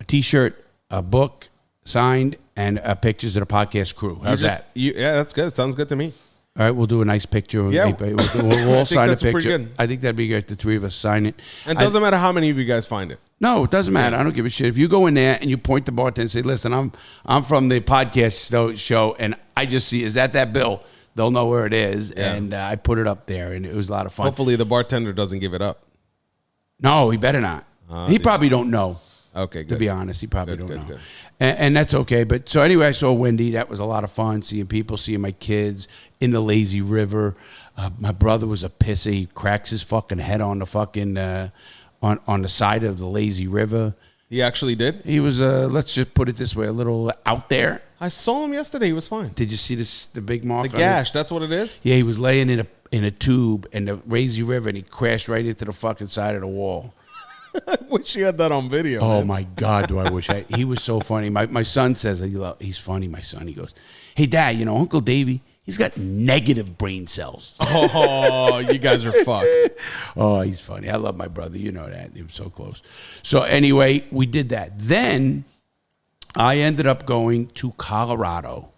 T-shirt, a book signed, and pictures of the podcast crew. How's that? Yeah, that's good. Sounds good to me. All right, we'll do a nice picture. Yeah. We'll all sign a that's pretty picture. good. I think that'd be good. The three of us sign it. And it doesn't matter how many of you guys find it. No, it doesn't matter. I don't give a shit. If you go in there and you point the bartender and say, "Listen, I'm from the podcast show, and I just see is that bill." They'll know where it is, and I put it up there, and it was a lot of fun. Hopefully, the bartender doesn't give it up. No, he better not. He probably don't know. Okay, good. To be honest, he probably don't know. Good. And that's okay. But so anyway, I saw Wendy. That was a lot of fun, seeing people, seeing my kids in the lazy river. My brother was a pisser. He cracks his fucking head on the fucking on the side of the lazy river. He actually did? He was, let's just put it this way, a little out there. I saw him yesterday. He was fine. Did you see the big mark? The gash, that's what it is? Yeah, he was laying in a tube in the lazy river, and he crashed right into the fucking side of the wall. I wish you had that on video. Oh, man. my God, do I wish he was so funny. My son says, he's funny, my son. He goes, "Hey, Dad, Uncle Davey, he's got negative brain cells." Oh, you guys are fucked. Oh, he's funny. I love my brother. You know that. He was so close. So anyway, we did that. Then I ended up going to Colorado.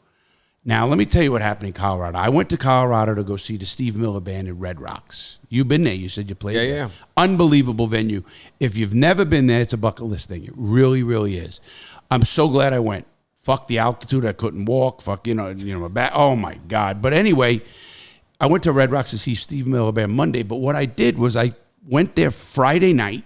Now, let me tell you what happened in Colorado. I went to Colorado to go see the Steve Miller Band in Red Rocks. You've been there. You said you played there. Yeah. Unbelievable venue. If you've never been there, it's a bucket list thing. It really, really is. I'm so glad I went. Fuck the altitude. I couldn't walk. Fuck, my back. Oh, my God. But anyway, I went to Red Rocks to see Steve Miller Band Monday. But what I did was I went there Friday night.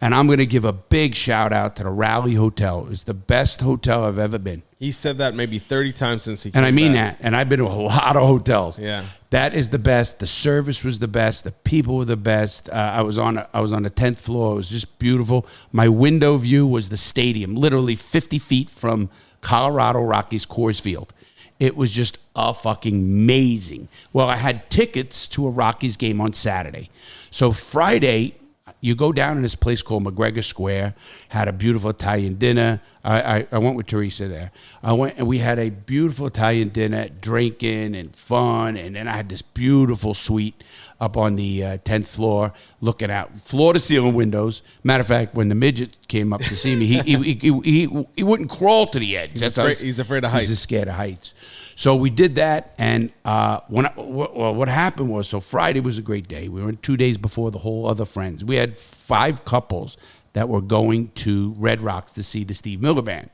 And I'm going to give a big shout out to the Raleigh Hotel. It's the best hotel I've ever been. He said that maybe 30 times since he came And I mean back. that. And I've been to a lot of hotels. Yeah. That is the best. The service was the best. The people were the best. I was on the 10th floor. It was just beautiful. My window view was the stadium, literally 50 feet from Colorado Rockies Coors Field. It was just fucking amazing. Well, I had tickets to a Rockies game on Saturday. So Friday, you go down in this place called McGregor Square, had a beautiful Italian dinner. I went with Teresa there. I went and we had a beautiful Italian dinner, drinking and fun. And then I had this beautiful suite up on the 10th floor, looking out, floor to ceiling windows. Matter of fact, when the midget came up to see me, he wouldn't crawl to the edge. He's afraid of heights. He's just scared of heights. So we did that, and what happened was, so Friday was a great day. We were 2 days before the whole other friends. We had 5 couples that were going to Red Rocks to see the Steve Miller Band.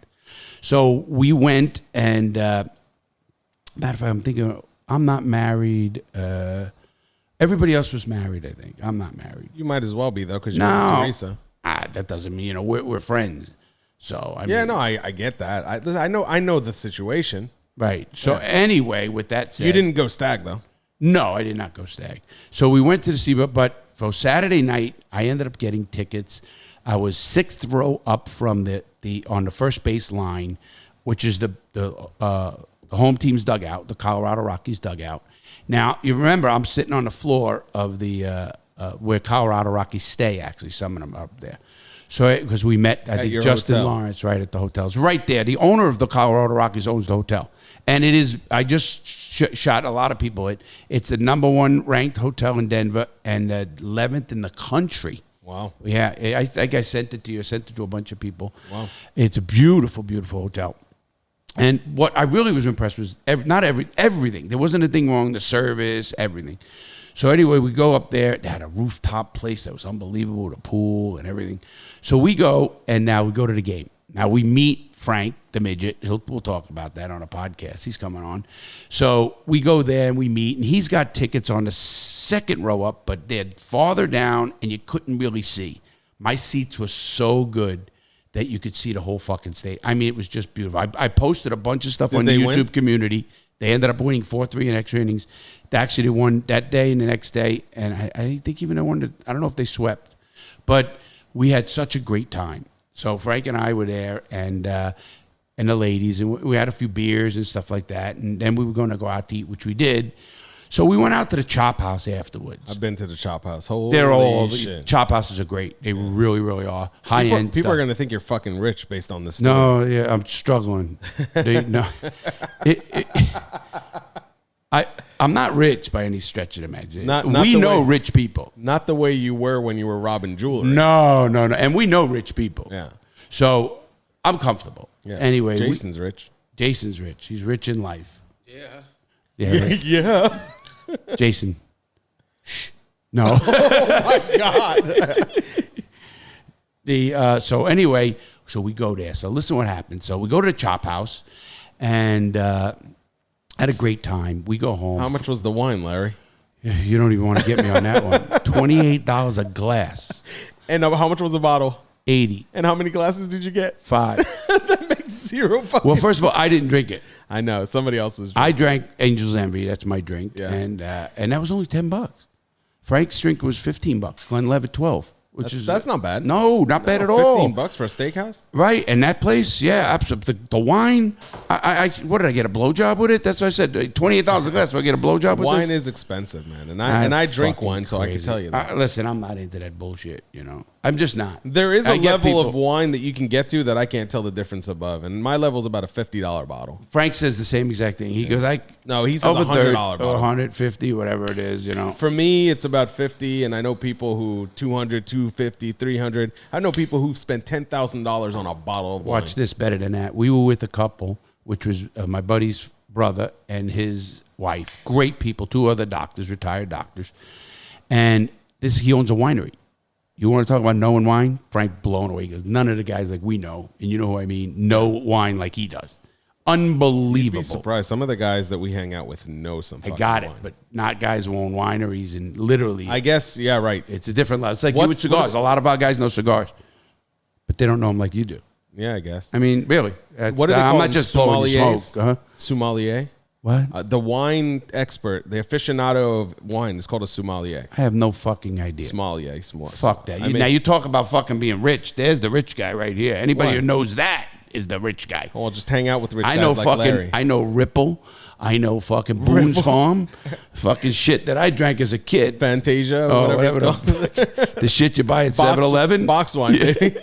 So we went, and matter of fact, I'm thinking, I'm not married. Everybody else was married, I think. I'm not married. You might as well be, though, because you're with Teresa. That doesn't mean, we're friends. So, I mean, I get that. I know the situation. Right. So anyway, with that said, You didn't go stag, though. No, I did not go stag. So we went to the SEBA, but for Saturday night, I ended up getting tickets. I was 6th row up from the on the first base line, which is the home team's dugout, the Colorado Rockies dugout. Now, you remember, I'm sitting on the floor of the where Colorado Rockies stay, actually. Some of them are up there. So, because we met, I think, Justin hotel. Lawrence, right at the hotel. It's right there. The owner of the Colorado Rockies owns the hotel. And it is, I just shot a lot of people. It's the #1 ranked hotel in Denver and 11th in the country. Wow. Yeah, I think I sent it to you. I sent it to a bunch of people. Wow. It's a beautiful, beautiful hotel. And what I really was impressed was everything. There wasn't a thing wrong. The service, everything. So anyway, we go up there. They had a rooftop place that was unbelievable, with a pool and everything. So we go, and now we go to the game. Now we meet Frank, the midget. We'll talk about that on a podcast. He's coming on. So we go there and we meet, and he's got tickets on the second row up, but they're farther down, and you couldn't really see. My seats were so good that you could see the whole fucking state. I mean, it was just beautiful. I posted a bunch of stuff on the YouTube community. They ended up winning 4-3 in extra innings. They actually won that day and the next day, and I think even they won. I don't know if they swept, but we had such a great time. So Frank and I were there, and the ladies, and we had a few beers and stuff like that, and then we were going to go out to eat, which we did. So we went out to the Chop House afterwards. I've been to the Chop House. Holy They're all shit. Chop Houses are great. They really, really are high end. People are going to think you're fucking rich based on this. No, yeah, I'm struggling. I'm not rich by any stretch of the imagination. We know rich people. Not the way you were when you were robbing jewelry. No. And we know rich people. Yeah. So I'm comfortable. Yeah. Anyway. Jason's rich. Jason's rich. He's rich in life. Yeah. Yeah. Right. Yeah. Jason. Shh. No. Oh, my God. So anyway, so we go there. So listen what happened. So we go to the Chop House and had a great time. We go home. How much was the wine, Larry? You don't even want to get me on that one. $28 a glass. And how much was a bottle? 80. And how many glasses did you get? 5. That makes zero fucking Well, first of all, I didn't drink it. I know. Somebody else was drinking. I drank Angel's Envy. That's my drink. Yeah. And that was only $10. Frank's drink was $15. Glenn Levitt 12. That's not bad. No, not bad at all. $15 for a steakhouse? Right, and that place, yeah, absolutely. The wine, what did I get, a blowjob with it? That's what I said, $28 a glass, so I get a blowjob with Wine this? is expensive, man. And I drink wine, so I can tell you that. Listen, I'm not into that bullshit, I'm just not. There is a level of wine that you can get to that I can't tell the difference above, and my level is about a $50 bottle. Frank says the same exact thing. He goes, no, he says a $100 bottle. Or 150, whatever it is, For me, it's about 50, and I know people who 200, 250, 300. I know people who've spent $10,000 on a bottle of wine. Watch this, better than that. We were with a couple, which was my buddy's brother and his wife. Great people, 2 other doctors, retired doctors. And he owns a winery. You want to talk about knowing wine? Frank blown away. He goes, none of the guys like we know, and you know who I mean, know wine like he does. Unbelievable. You'd be surprised. Some of the guys that we hang out with know some fucking I got wine. it, but not guys who own wineries and literally. I guess, yeah, right. It's a different level. It's like you with cigars. A lot of our guys know cigars, but they don't know them like you do. Yeah, I guess. I mean, really. What do they call I'm not them? just blowing you smoke. Sommelier? What? The wine expert, the aficionado of wine is called a sommelier. I have no fucking idea. Sommelier. Fuck that. Now you talk about fucking being rich. There's the rich guy right here. Anybody who knows that is the rich guy. Well, just hang out with rich guys like fucking, Larry. I know Ripple. I know fucking Boone's Farm. Fucking shit that I drank as a kid. Fantasia, whatever it's called. The shit you buy at 7-Eleven. Box wine, baby.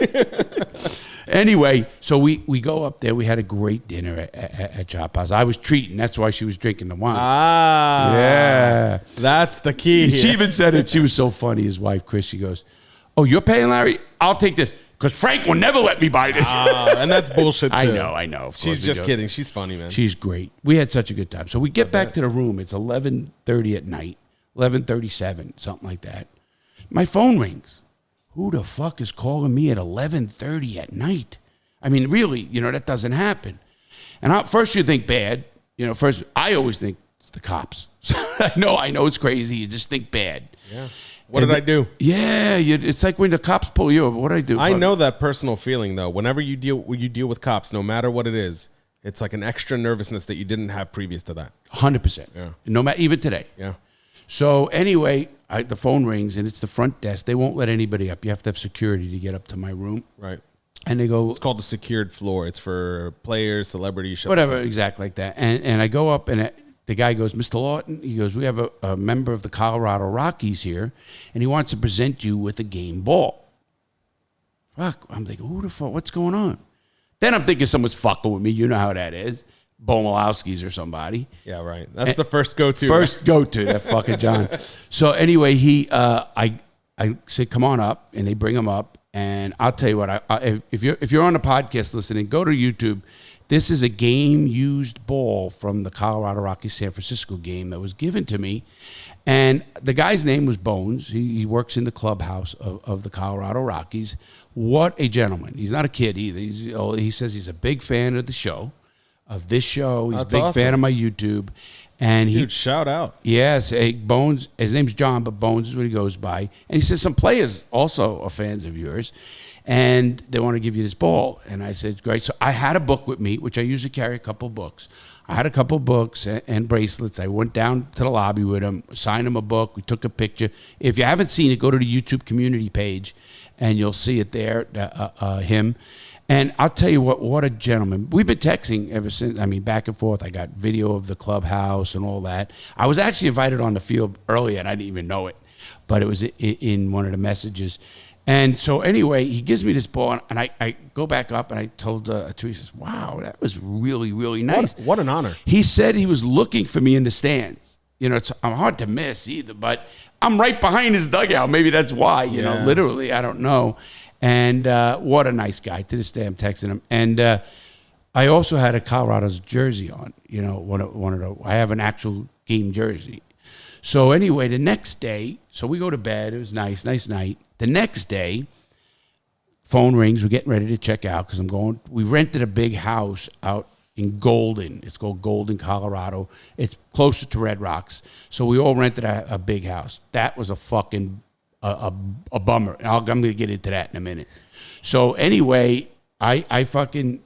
Anyway, so we go up there. We had a great dinner at Chop House. I was treating. That's why she was drinking the wine. Ah. Yeah. That's the key. She even said it. She was so funny. His wife, Chris, she goes, "Oh, you're paying, Larry? I'll take this. Because Frank will never let me buy this." And that's bullshit, too. I know. She's just kidding. She's funny, man. She's great. We had such a good time. So we get back to the room. It's 11:30 at night, 11:37, something like that. My phone rings. Who the fuck is calling me at 11:30 at night? I mean, really, that doesn't happen. And first you think bad. First, I always think it's the cops. I know it's crazy. You just think bad. Yeah. What did I do? Yeah, it's like when the cops pull you over. What did I do? I know that personal feeling, though. Whenever you deal with cops, no matter what it is, it's like an extra nervousness that you didn't have previous to that. 100%. Yeah. No matter, even today. Yeah. So anyway, the phone rings, and it's the front desk. They won't let anybody up. You have to have security to get up to my room. Right. And they go... It's called the secured floor. It's for players, celebrities, shit. Whatever, exactly like that. And I go up, and the guy goes, "Mr. Lawton," he goes, "we have a member of the Colorado Rockies here, and he wants to present you with a game ball." Fuck. I'm thinking, who the fuck? What's going on? Then I'm thinking someone's fucking with me. You know how that is. Bomolowski's or somebody. Yeah, right. That's the first go-to. First go-to, that fucking John. So anyway, I said, "Come on up," and they bring him up, And I'll tell you what, if you're on a podcast listening, go to YouTube. This is a game-used ball from the Colorado Rockies San Francisco game that was given to me. And the guy's name was Bones. He works in the clubhouse of the Colorado Rockies. What a gentleman. He's not a kid either. He says he's a big fan of the show, of this show. He's That's a big awesome. fan of my YouTube. And Dude, shout out. Yes, hey, Bones, his name's John, but Bones is what he goes by. And he says some players also are fans of yours, and they want to give you this ball. And I said, great. So I had a book with me, which I usually carry a couple books. I had a couple books and bracelets. I went down to the lobby with him, signed him a book. We took a picture. If you haven't seen it, go to the YouTube community page, and you'll see it there, him. And I'll tell you what a gentleman. We've been texting ever since, back and forth. I got video of the clubhouse and all that. I was actually invited on the field earlier, and I didn't even know it, but it was in one of the messages. And so anyway, he gives me this ball, and I go back up, and I told Teresa, wow, that was really, really nice. What an honor. He said he was looking for me in the stands. I'm hard to miss either, but I'm right behind his dugout. Maybe that's why, literally, I don't know. And what a nice guy. To this day, I'm texting him. And I also had a Colorado's jersey on. I have an actual game jersey. So anyway, the next day, so we go to bed. It was nice night. The next day, phone rings. We're getting ready to check out because we rented a big house out in Golden. It's called Golden, Colorado. It's closer to Red Rocks. So we all rented a big house. That was a fucking a bummer. I'm going to get into that in a minute. So anyway, I fucking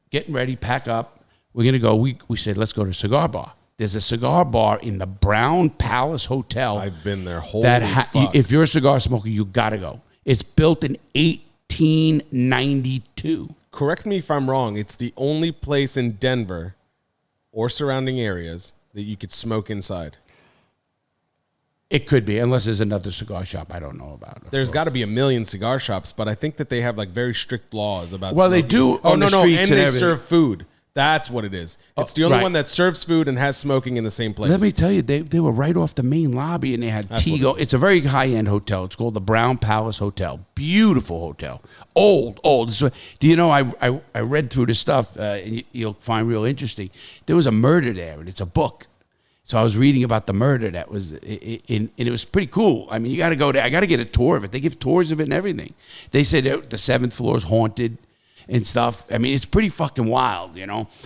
getting ready, pack up. We're going to go. We said, let's go to a cigar bar. There's a cigar bar in the Brown Palace Hotel. I've been there. Holy fuck. If you're a cigar smoker, you got to go. It's built in 1892. Correct me if I'm wrong. It's the only place in Denver or surrounding areas that you could smoke inside. It could be, unless there's another cigar shop I don't know about. There's got to be a million cigar shops, but I think that they have like very strict laws about Well, smoking. they do Oh, on no, the no, streets and and they everything. serve food. That's what it is. It's the only right. one that serves food and has smoking in the same place. Let me tell you, they were right off the main lobby, and they had That's Tigo. what it is. It's a very high-end hotel. It's called the Brown Palace Hotel. Beautiful hotel. Old. So, do you know, I read through the stuff, and you'll find real interesting. There was a murder there, and it's a book. So I was reading about the murder that was and it was pretty cool. I mean, you got to go there. I got to get a tour of it. They give tours of it and everything. They said the 7th floor is haunted and stuff. I mean, it's pretty fucking wild,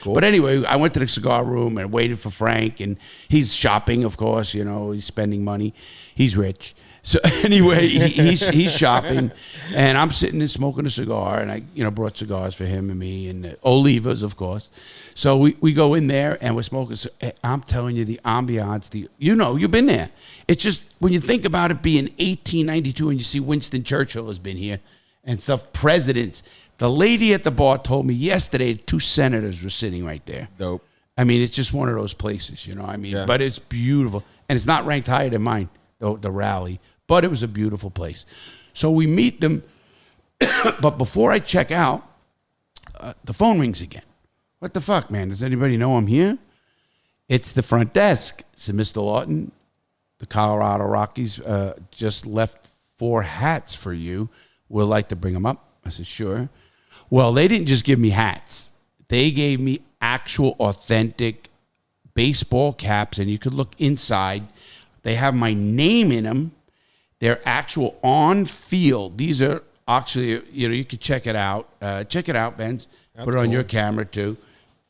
Cool. But anyway, I went to the cigar room and waited for Frank, and he's shopping, of course. He's spending money. He's rich. So anyway, he's shopping, and I'm sitting there smoking a cigar, and I brought cigars for him and me, and Olivas, of course. So we go in there and we're smoking. So I'm telling you, the ambiance, you've been there. It's just when you think about it being 1892 and you see Winston Churchill has been here and stuff, presidents. The lady at the bar told me yesterday 2 senators were sitting right there. Dope. I mean, it's just one of those places, Yeah. But it's beautiful, and it's not ranked higher than mine, the rally. But it was a beautiful place. So we meet them. But before I check out, the phone rings again. What the fuck, man? Does anybody know I'm here? It's the front desk. So, Mr. Lawton, the Colorado Rockies just left 4 hats for you. We'd like to bring them up. I said, sure. Well, they didn't just give me hats. They gave me actual, authentic baseball caps, and you could look inside. They have my name in them. They're actual on field. These are actually, you could check it out. Check it out, Benz. Put it on your camera too.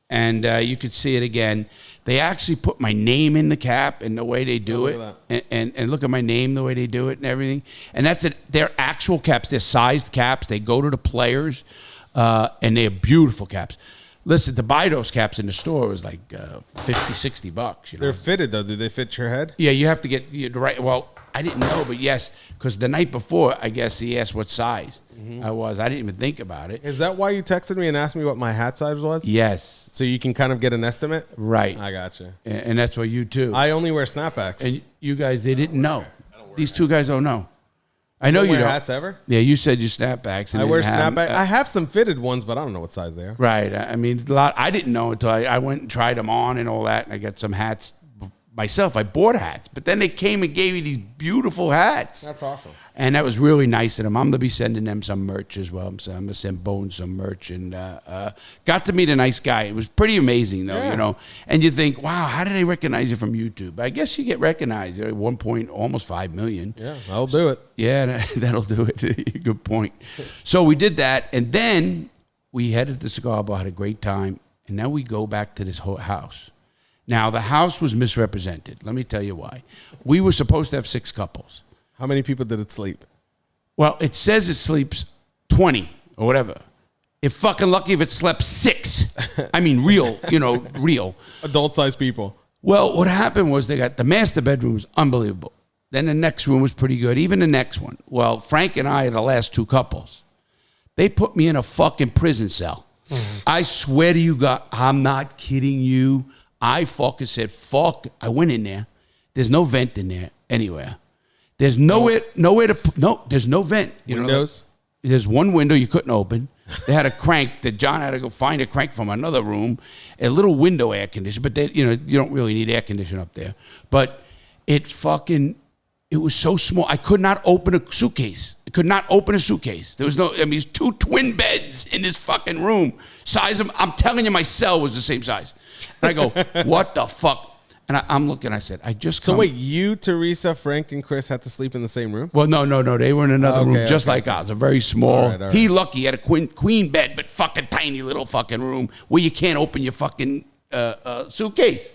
And you could see it again. They actually put my name in the cap and the way they do it. And look at my name, the way they do it and everything. And that's it. They're actual caps. They're sized caps. They go to the players. And they're beautiful caps. Listen, to buy those caps in the store was like $50, $60. They're fitted, though. Do they fit your head? Yeah, you have to get the right. Well, I didn't know, but yes, because the night before, I guess he asked what size I was. I didn't even think about it. Is that why you texted me and asked me what my hat size was? Yes. So you can kind of get an estimate? Right. I gotcha. And that's why you too. I only wear snapbacks. And you guys, they didn't know. These 2 guys don't know. I know don't you wear don't. hats ever? Yeah, you said you snapbacks. And I wear didn't have 'em. snapbacks. I have some fitted ones, but I don't know what size they are. Right. I mean, a lot. I didn't know until I went and tried them on and all that, and I got some hats myself. I bought hats, but then they came and gave me these beautiful hats. That's awesome. And that was really nice of them. I'm going to be sending them some merch as well. I'm going to send Bones some merch. And got to meet a nice guy. It was pretty amazing, though, you know. And you think, wow, how did they recognize you from YouTube? I guess you get recognized. At one point, almost 5 million. Yeah, I'll do it. Yeah, that'll do it. Good point. So we did that. And then we headed to the cigar bar, had a great time. And now we go back to this whole house. Now, the house was misrepresented. Let me tell you why. We were supposed to have 6 couples. How many people did it sleep? Well, it says it sleeps 20 or whatever. If fucking lucky if it slept 6. I mean, real, real. Adult-sized people. Well, what happened was they got the master bedroom was unbelievable. Then the next room was pretty good, even the next one. Well, Frank and I are the last 2 couples. They put me in a fucking prison cell. I swear to you, God, I'm not kidding you. I fucking said, fuck. I went in there. There's no vent in there anywhere. There's nowhere to, there's no vent. Windows? There's one window you couldn't open. They had a crank that John had to go find a crank from another room, a little window air conditioner, but they, you don't really need air conditioning up there. But it was so small. I could not open a suitcase. I could not open a suitcase. There was there's 2 twin beds in this fucking room. I'm telling you, my cell was the same size. And I go, what the fuck? And I'm looking, I said, So wait, you, Teresa, Frank, and Chris had to sleep in the same room? Well, no. They were in another room just like ours, a very small. All right. He lucky he had a queen bed, but fucking tiny little fucking room where you can't open your fucking suitcase.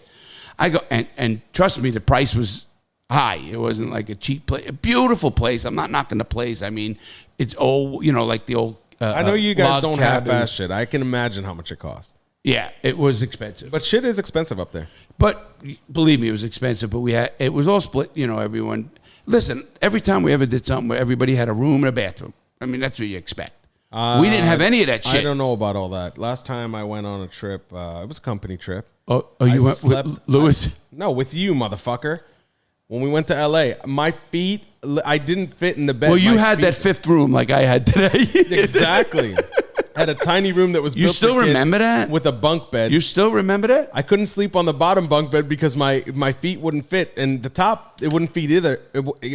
I go, and trust me, the price was high. It wasn't like a cheap place. A beautiful place. I'm not knocking the place. I mean, it's old, like the old I know you guys don't have cabin. fast shit. I can imagine how much it costs. Yeah, it was expensive. But shit is expensive up there. But believe me, it was expensive. But it was all split. Everyone. Listen, every time we ever did something where everybody had a room and a bathroom. I mean, that's what you expect. We didn't have any of that shit. I don't know about all that. Last time I went on a trip, it was a company trip. Oh, you went with Lewis? No, with you, motherfucker. When we went to LA, my feet, I didn't fit in the bed. Well, you had that 5th room like I had today. Exactly. I had a tiny room that was built You still for kids remember that? with a bunk bed. You still remember that? I couldn't sleep on the bottom bunk bed because my feet wouldn't fit, and the top it wouldn't fit either.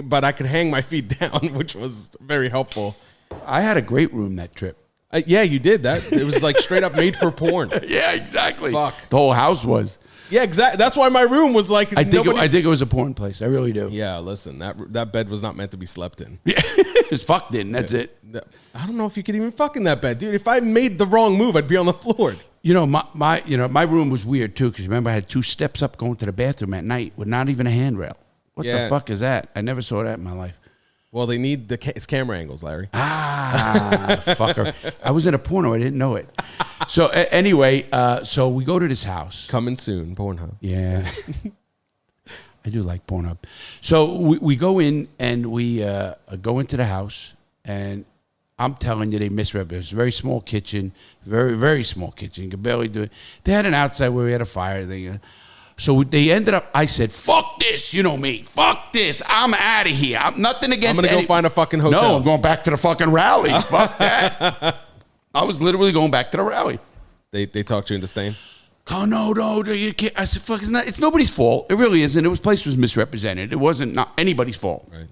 But I could hang my feet down, which was very helpful. I had a great room that trip. Yeah, you did that. It was like straight up made for porn. Yeah, exactly. Fuck. The whole house was. Yeah, exactly. That's why my room was like. I think it was a porn place. I really do. Yeah, listen, that bed was not meant to be slept in. Yeah, it was fucked in. That's it. I don't know if you could even fuck in that bed, dude. If I made the wrong move, I'd be on the floor. My room was weird too, because remember I had 2 steps up going to the bathroom at night with not even a handrail. What the fuck is that? I never saw that in my life. Well, they need it's camera angles, Larry. Fucker. I was in a porno. I didn't know it. So anyway, so we go to this house. Coming soon, Pornhub. Yeah. I do like Pornhub. So we go in and we go into the house, and I'm telling you, they misrepresented. It was a very small kitchen, very, very small kitchen. You could barely do it. They had an outside where we had a fire thing. So they ended up, I said, fuck this, you know me, fuck this, I'm out of here. I'm nothing against I'm going to go find a fucking hotel. No, I'm going back to the fucking rally. Fuck that. I was literally going back to the rally. They talked you into staying? Oh, no, you can't. I said, fuck, it's nobody's fault. It really isn't. The place was misrepresented. It wasn't anybody's fault. Right.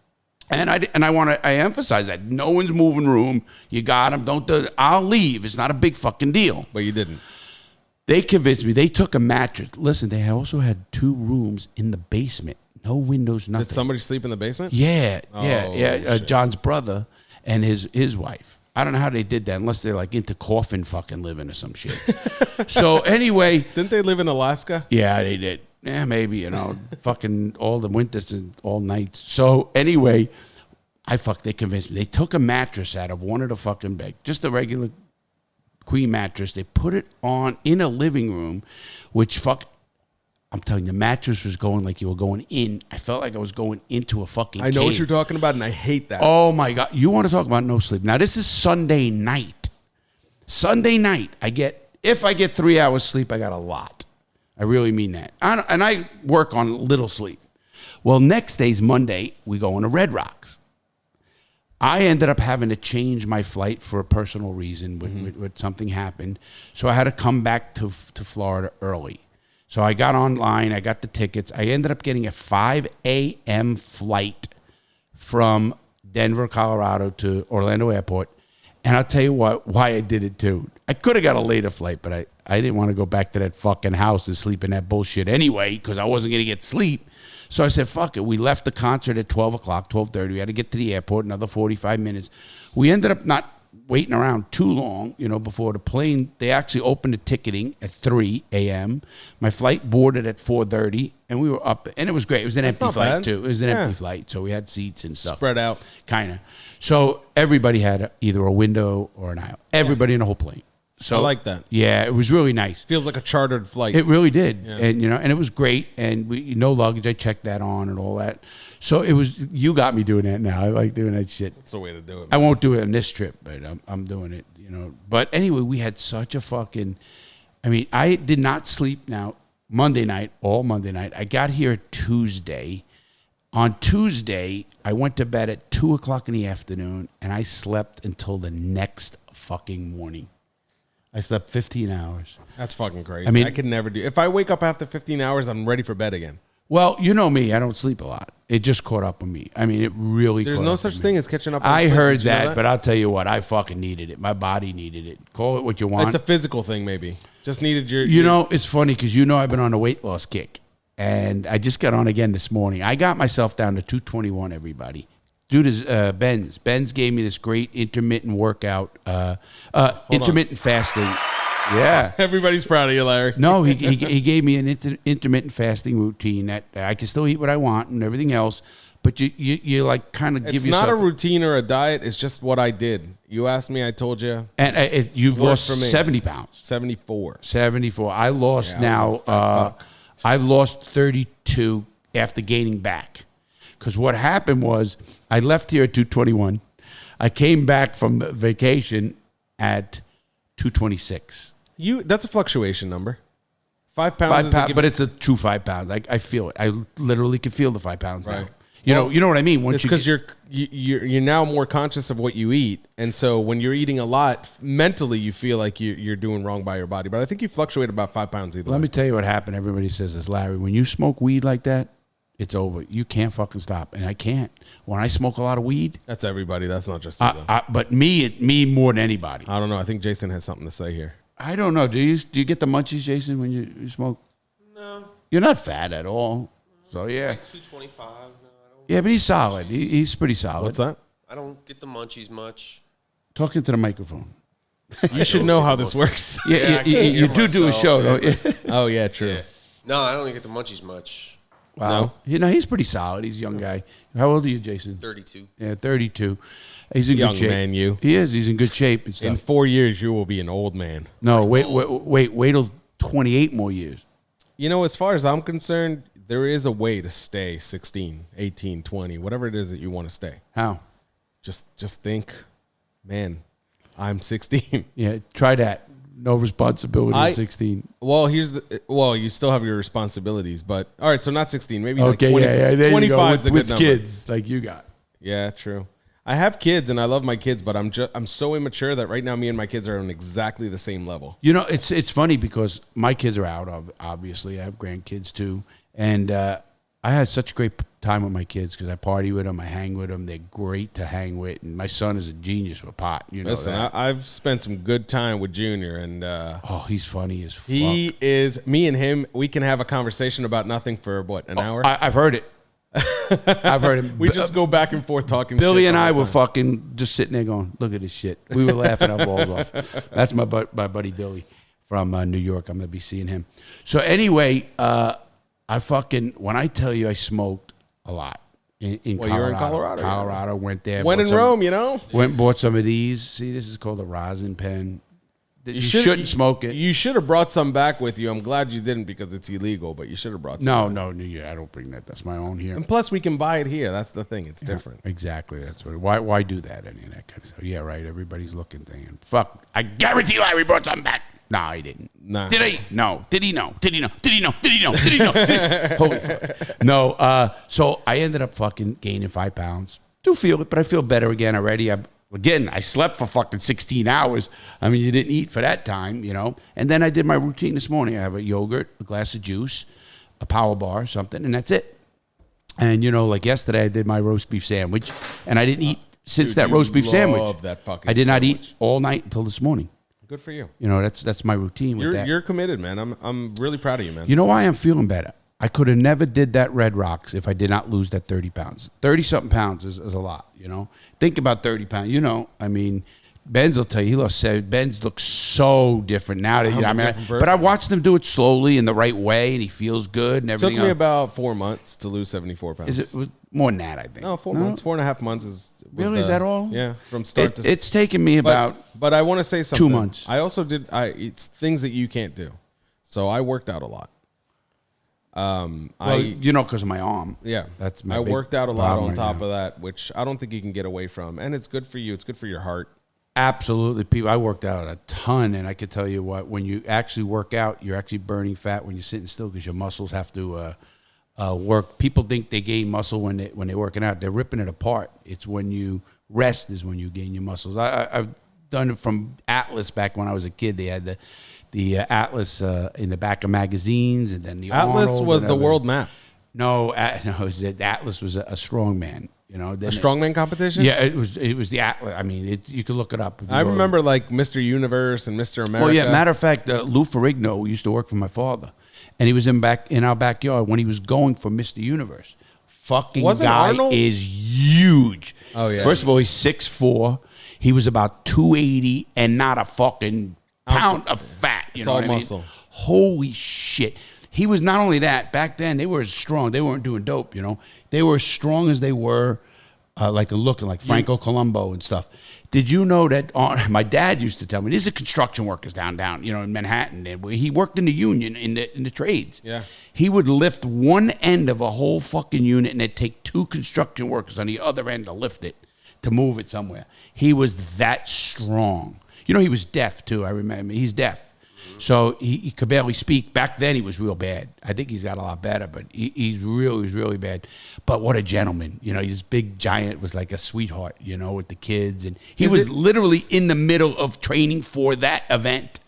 And I emphasize that. No one's moving room. You got them. I'll leave. It's not a big fucking deal. But you didn't. They convinced me. They took a mattress. Listen, they also had 2 rooms in the basement. No windows, nothing. Did somebody sleep in the basement? Yeah. Shit. John's brother and his wife. I don't know how they did that unless they're like into coffin fucking living or some shit. So anyway. Didn't they live in Alaska? Yeah, they did. Yeah, maybe, fucking all the winters and all nights. So anyway, they convinced me. They took a mattress out of one of the fucking beds, just a regular queen mattress. They put it on in a living room, which I'm telling you, the mattress was going like you were going in. I felt like I was going into a fucking I know cave. what you're talking about, and I hate that. Oh my God. You want to talk about no sleep. Now this is Sunday night. Sunday night, if I get 3 hours sleep, I got a lot. I really mean that. And I work on little sleep. Well, next day's Monday, we go on to Red Rocks. I ended up having to change my flight for a personal reason when something happened. So I had to come back to Florida early. So I got online. I got the tickets. I ended up getting a 5 a.m. flight from Denver, Colorado to Orlando Airport. And I'll tell you why I did it too. I could have got a later flight, but I didn't want to go back to that fucking house and sleep in that bullshit anyway because I wasn't going to get sleep. So I said, fuck it. We left the concert at 12 o'clock, 12:30. We had to get to the airport, another 45 minutes. We ended up not waiting around too long, before the plane. They actually opened the ticketing at 3 a.m. My flight boarded at 4:30, and we were up. And it was great. It was an empty flight, bad. too. It was an empty flight, so we had seats and stuff. Spread out. Kind of. So everybody had either a window or an aisle. Everybody in the whole plane. So I like that. Yeah, it was really nice. Feels like a chartered flight. It really did. Yeah. And and it was great. And we no luggage. I checked that on and all that. So it was. You got me doing that now. I like doing that shit. That's the way to do it. I won't do it on this trip, but I'm doing it. But anyway, we had such a fucking. I mean, I did not sleep now. All Monday night. I got here Tuesday. On Tuesday, I went to bed at 2 o'clock in the afternoon, and I slept until the next fucking morning. I slept 15 hours. That's fucking crazy. I mean, I could never do. If I wake up after 15 hours, I'm ready for bed again. Well, you know me. I don't sleep a lot. It just caught up with me. I mean, it really. There's caught no up such with thing me. as catching up. On I sleep. heard Did you know that, but I'll tell you what. I fucking needed it. My body needed it. Call it what you want. It's a physical thing, maybe. Just needed your. It's funny because I've been on a weight loss kick, and I just got on again this morning. I got myself down to 221. Everybody. Dude is Benz. Benz gave me this great intermittent workout, intermittent fasting. Yeah. Everybody's proud of you, Larry. No, he gave me an intermittent fasting routine that I can still eat what I want and everything else, but you like kind of give yourself. It's not a routine or a diet. It's just what I did. You asked me, I told you. And you've lost for me. 70 pounds. 74. 74. I lost I've lost 32 after gaining back. Because what happened was I left here at 221. I came back from the vacation at 226. That's a fluctuation number. 5 pounds. 5 pounds, but it's a true 5 pounds. I feel it. I literally can feel the 5 pounds now. You know what I mean. It's because you're now more conscious of what you eat, and so when you're eating a lot, mentally you feel like you're doing wrong by your body. But I think you fluctuate about 5 pounds either. Let me tell you what happened. Everybody says this, Larry. When you smoke weed like that, it's over. You can't fucking stop, and I can't. When I smoke a lot of weed, that's everybody. That's not just you, though. But me more than anybody. I don't know. I think Jason has something to say here. I don't know. Do you get the munchies, Jason, when you smoke? No. You're not fat at all. So yeah. Like 225. No, I don't. Yeah, but he's solid. He's pretty solid. What's that? I don't get the munchies much. Talking to the microphone. You should know how this works. Yeah, you do a show, don't you? Oh yeah, true. Yeah. No, I don't get the munchies much. Wow. No? He's pretty solid. He's a young guy. How old are you, Jason? 32. Yeah, 32. He's in Young good shape. man, you. He is. He's in good shape and stuff. In 4 years, you will be an old man. No, wait till 28 more years. As far as I'm concerned, there is a way to stay 16, 18, 20, whatever it is that you want to stay. How? Just think, man, I'm 16. Yeah, try that. No responsibility at 16. Well, you still have your responsibilities, but all right, so not 16, maybe Okay, like 20, yeah, there 25 you go. is a good With number. kids like you got. Yeah, true. I have kids and I love my kids, but I'm so immature that right now me and my kids are on exactly the same level. It's funny because my kids are out of, obviously. I have grandkids too. And I had such a great time with my kids because I party with them, I hang with them. They're great to hang with. And my son is a genius with pot. Listen, that. I've spent some good time with Junior, and he's funny as fuck. He is. Me and him, we can have a conversation about nothing for an hour. I've heard it. I've heard him. We just go back and forth talking. Billy shit and all I the were time. fucking just sitting there going, "Look at this shit." We were laughing our balls off. That's my buddy Billy from New York. I'm gonna be seeing him. So anyway, when I tell you I smoked a lot in Colorado. You're in Colorado. Colorado, went there. When in Rome, Went and bought some of these. See, this is called a rosin pen. You shouldn't smoke it. You should have brought some back with you. I'm glad you didn't because it's illegal, but you should have brought some. No, I don't bring that. That's my own here. And plus, we can buy it here. That's the thing. It's different. Exactly. That's what. Why do that? Any of that kind of stuff. Yeah, right. Everybody's looking thinking, fuck. I guarantee you, Larry brought something back. No, he didn't. Nah. Did he? No. Did he know? Did he know? Did he know? Did he know? Did he know? Holy fuck. No. So I ended up fucking gaining 5 pounds. Do feel it, but I feel better again already. Again, I slept for fucking 16 hours. I mean, you didn't eat for that time, you know. And then I did my routine this morning. I have a yogurt, a glass of juice, a power bar, something, and that's it. And, you know, like yesterday, I did my roast beef sandwich, and I didn't eat since that roast beef sandwich. That fucking I did not sandwich. eat all night until this morning. Good for you. You know, that's my routine with that. You're committed, man. I'm really proud of you, man. You know why I'm feeling better? I could have never did that Red Rocks if I did not lose that 30 pounds. 30-something pounds is a lot, you know. Think about 30 pounds. You know, I mean, Benz will tell you, he lost 7. Benz looks so different now. That, you know, I mean, but I watched him do it slowly in the right way, and he feels good and everything. Took me about 4 months to lose 74 pounds. Is it more than that, I think? No, 4 months. 4.5 months is... Really? Is that all? Yeah, from start to... It's taken me about... But I want to say something. 2 months. I also did... It's things that you can't do. So I worked out a lot. Well, you know, because of my arm. Yeah. That's my I big worked out a lot problem on right top now. of that, which I don't think you can get away from. And it's good for you. It's good for your heart. Absolutely, people. I worked out a ton, and I could tell you what: when you actually work out, you're actually burning fat when you're sitting still because your muscles have to work. People think they gain muscle when they're working out. They're ripping it apart. It's when you rest is when you gain your muscles. I've done it from Atlas back when I was a kid. They had the Atlas in the back of magazines, and then the Atlas Arnold was and the everything. world map. No, Atlas was a strongman. You know, A strongman competition? Yeah, it was the Atlas. I mean, you could look it up. If you I go- remember like Mr. Universe and Mr. America. Well, yeah. Matter of fact, Lou Ferrigno used to work for my father, and he was in our backyard when he was going for Mr. Universe. Fucking Wasn't guy Arnold? is huge. Oh, yeah. First of all, he's 6'4". He was about 280 and not a fucking pound of fat. You It's know all what I mean? muscle. Holy shit. He was not only that, back then they were as strong. They weren't doing dope, you know. They were as strong as they were, like looking like Franco Colombo and stuff. Did you know that my dad used to tell me, these are construction workers down, you know, in Manhattan. And he worked in the union, in the trades. Yeah. He would lift one end of a whole fucking unit and it'd take 2 construction workers on the other end to lift it, to move it somewhere. He was that strong. You know, he was deaf too, I remember. He's deaf. So he could barely speak. Back then, he was real bad. I think he's got a lot better, but he's really bad. But what a gentleman. You know, his big giant was like a sweetheart, you know, with the kids. And he was literally in the middle of training for that event.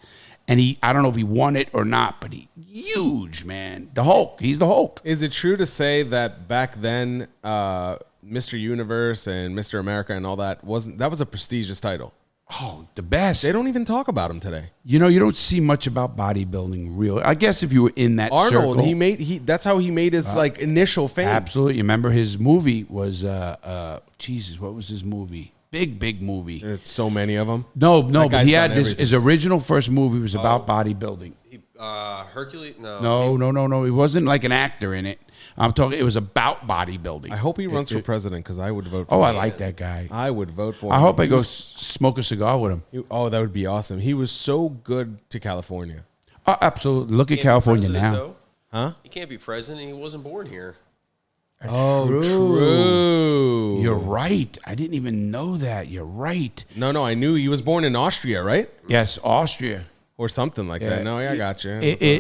And I don't know if he won it or not, but huge, man. The Hulk. He's the Hulk. Is it true to say that back then, Mr. Universe and Mr. America and all that was a prestigious title? Oh, the best. They don't even talk about him today. You know, you don't see much about bodybuilding, real. I guess if you were in that Arnold, circle. that's how he made his like initial fame. Absolutely. You remember his movie was, Jesus, what was his movie? Big movie. There's so many of them. No, but guy's he had done his everything. original first movie was about bodybuilding. Hercules? No. He wasn't like an actor in it. I'm talking, it was about bodybuilding. I hope he runs for president because I would vote for Oh, him. I like that guy. I would vote for him. I hope I He go was- smoke a cigar with him. Oh, that would be awesome. He was so good to California. Oh, absolutely. Look at California now. Though. Huh? He can't be president. He wasn't born here. Oh, true. You're right. I didn't even know that. You're right. No, I knew he was born in Austria, right? Yes, Austria. Or something like that. No, yeah, I got you.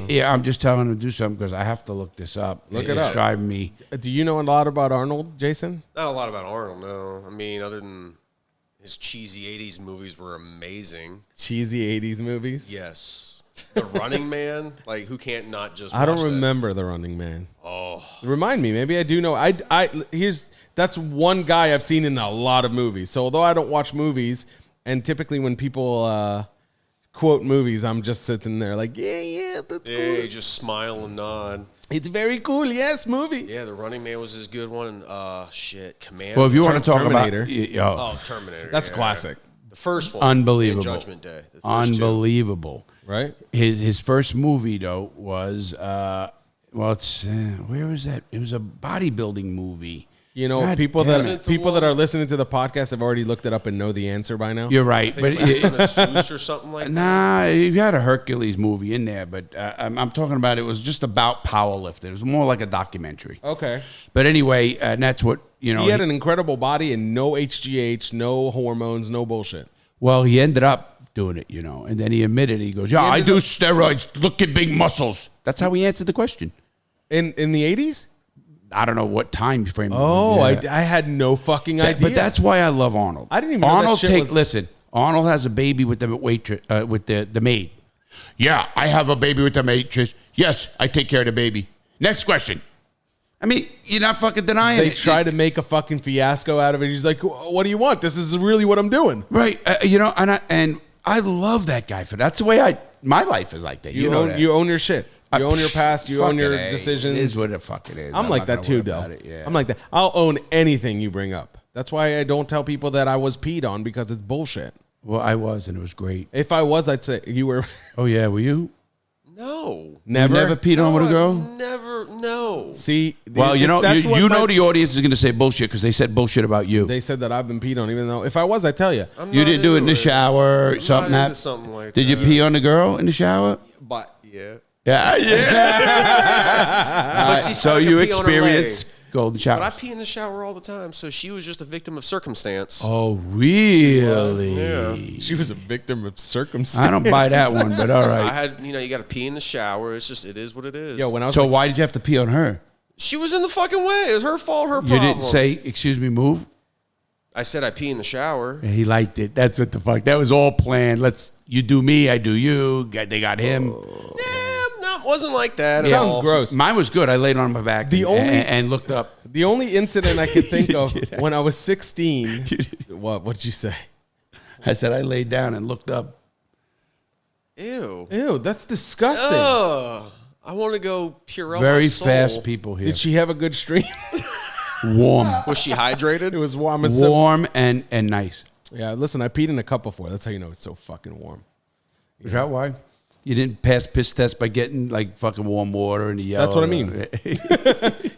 Yeah, I'm just telling him to do something because I have to look this up. Look it It's up. driving me. Do you know a lot about Arnold, Jason? Not a lot about Arnold, no. I mean, other than his cheesy 80s movies were amazing. Cheesy 80s movies? Yes. The Running Man, like, who can't not just I don't watch that? remember The Running Man. Oh. Remind me. Maybe I do know. That's one guy I've seen in a lot of movies. So although I don't watch movies, and typically when people quote movies, I'm just sitting there like, yeah, that's Yeah, cool. you just smile and nod. It's very cool. Yes, movie. Yeah, The Running Man was his good one. Command. Well, if you want to talk Terminator. about... Oh, Terminator. That's yeah. classic, The first one. Unbelievable. And Judgment Day. The first two. Unbelievable. right? His first movie, though, was... where was that? It was a bodybuilding movie. You know, God people damn that it. people that are listening to the podcast have already looked it up and know the answer by now. You're right. I think But it's like Son of Zeus or something like that. nah, you had a Hercules movie in there, but I'm talking about it was just about powerlifting. It was more like a documentary. Okay. But anyway, and that's what, you know. He had an incredible body and no HGH, no hormones, no bullshit. Well, he ended up doing it, you know, and then he admitted, he goes, yeah, I do steroids. Look at big muscles. That's how he answered the question. In the 80s? I don't know what time frame. Oh, Yeah. I had no fucking idea. But that's why I love Arnold. I didn't even know that Arnold shit was- Listen, Arnold has a baby with the waitress, with the maid. Yeah, I have a baby with the waitress. Yes, I take care of the baby. Next question. I mean, you're not fucking denying They it. try to make a fucking fiasco out of it. He's like, what do you want? This is really what I'm doing. Right. And I love that guy for that's the way my life is like that. You know that. You own your shit. You own your past. You own your Fucking A. decisions. It is what the fuck it is. I'm like not that gonna too, worry though. about it, yeah. I'm like that. I'll own anything you bring up. That's why I don't tell people that I was peed on because it's bullshit. Well, I was, and it was great. If I was, I'd say you were. Oh yeah, were you? No. Never. You never peed on with a girl? Never. No. See. Well, if you know, that's what you my- know the audience is going to say bullshit because they said bullshit about you. They said that I've been peed on, even though if I was, I tell you. I'm You not didn't do it in the into shower, I'm something not into happened. something like Did that. you pee on the girl in the shower? But yeah. Yeah, yeah. But she So said I you could pee on her experienced leg. golden But shower. I pee in the shower all the time, so she was just a victim of circumstance. Oh, really? Yeah. She was a victim of circumstance. I don't buy that one, but all I right. had, you got to pee in the shower. It's just, it is what it is. Yo, when I was So like, why did you have to pee on her? She was in the fucking way. It was her fault, her You problem. didn't say, excuse me, move? I said I pee in the shower. Yeah, he liked it. That's what the fuck. That was all planned. You do me, I do you. They got him. No, it wasn't like that. at sounds all. gross. Mine was good. I laid on my back The only- and looked up. The only incident I could think of when I was 16. What'd you say? I said I laid down and looked up. Ew. Ew, that's disgusting. Ugh. I want to go Purell Very my soul. fast people here. Did she have a good stream? Warm. Was she hydrated? It was warm as Warm and nice. Yeah, listen, I peed in a cup before. That's how you know it's so fucking warm. Is that why? You didn't pass piss test by getting like fucking warm water in the yellow. That's what I mean.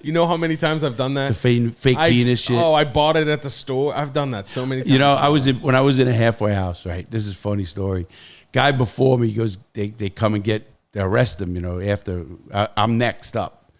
You know how many times I've done that? the fake penis shit. Oh, I bought it at the store. I've done that so many times. You know, when I was in a halfway house, right? This is a funny story. Guy before me goes, they come and they arrest him, after I'm next up.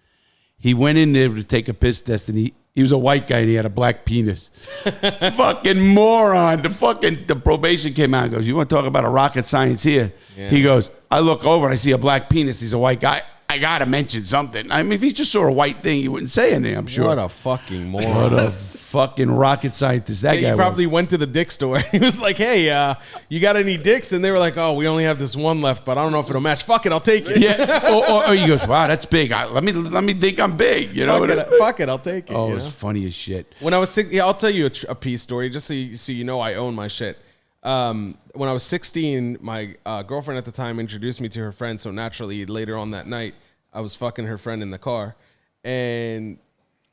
He went in there to take a piss test and he was a white guy and he had a black penis. Fucking moron. The probation came out and goes, you want to talk about a rocket science here? Yeah. He goes, I look over and I see a black penis. He's a white guy. I got to mention something. I mean, if he just saw a white thing, he wouldn't say anything, I'm sure. What a fucking moron. What a fucking rocket scientist that guy He probably was. went to the dick store. He was like, hey, you got any dicks? And they were like, oh, we only have this one left, but I don't know if it'll match. Fuck it, I'll take it. Yeah, or he goes, wow, that's big. Let me think I'm big. You know Fuck it, I'll take it. Oh, you it's know? funny as shit. When I was 6, I'll tell you a pee story just so you know I own my shit. When I was 16, my girlfriend at the time introduced me to her friend. So naturally, later on that night, I was fucking her friend in the car, and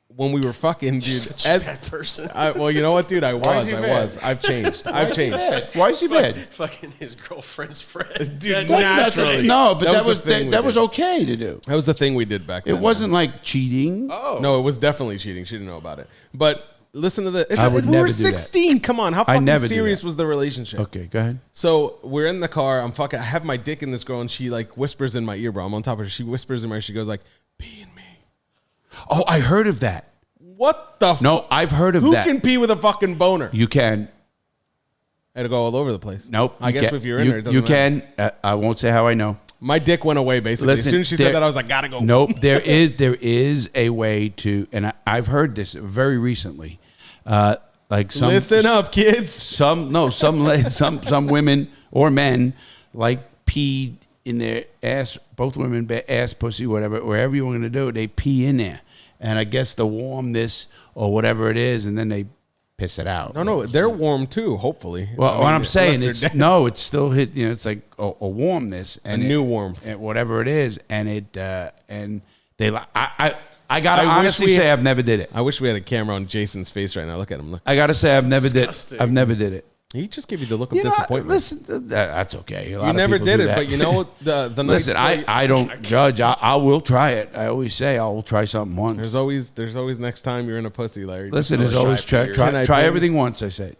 when we were fucking, dude, Such a bad person. well, you know what, dude, I is he bad? was. I've changed. I've changed. Why is he bad? Fucking his girlfriend's friend. Dude, That's naturally. No, but that was the thing we that was did. okay to do. That was the thing we did back then. It wasn't like cheating. Oh. No, it was definitely cheating. She didn't know about it. But listen to this. I would we never were do that. 16. Come on, how fucking never do serious that. was the relationship? Okay, go ahead. So we're in the car. I have my dick in this girl, and she like whispers in my ear, bro. I'm on top of her. She whispers in my ear. She goes like, "Pee in me." Oh, I heard of that. What the? No, I've heard of Who that. can pee with a fucking boner? You can. It'll go all over the place. Nope. I you guess can. if you're in you, there, it doesn't you can. I won't say how I know. My dick went away basically. Listen, as soon as she there- said that, I was like, "Gotta go." Nope. There is a way to, and I've heard this very recently. Like some Listen up, kids. some women or men like peed in their ass, both women, ass, pussy, whatever, wherever you want to do, they pee in there. And I guess to warm this or whatever it is, and then they piss it out. No, they're warm too. Hopefully. Well, I mean, what I'm saying unless is, they're dead. no, it's still hit. It's like a warmness and new warmth. and whatever it is, and and they. I gotta I wish honestly we say had- I've never did it. I wish we had a camera on Jason's face right now. Look at him. Look. I gotta say I've never Disgusting. did. I've never did it. He just gave you the look of You know, disappointment. listen, that's okay. A lot You of never people did do it, that. but you know the night Listen, story- I don't judge. I will try it. I always say I will try something once. There's always next time you're in a pussy, Larry. Listen, Just there's know it. always try Can I bring- everything once. I say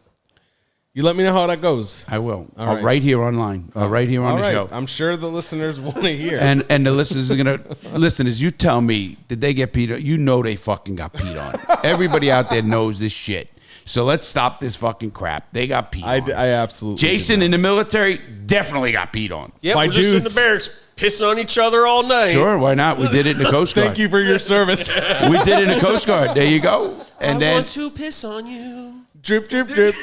You let me know how that goes. I will. All right. Right here online. Right here on All the right. show. I'm sure the listeners want to hear. And the listeners are gonna listen. As you tell me, did they get peed on? You know they fucking got peed on. Everybody out there knows this shit. So let's stop this fucking crap. They got peed on. I absolutely. Jason in the military definitely got peed on. Yeah, By we're just in the dudes. barracks pissing on each other all night. Sure, why not? We did it in the Coast Guard. Thank you for your service. We did it in the Coast Guard. There you go. And I then want to piss on you. Drip, drip, drip.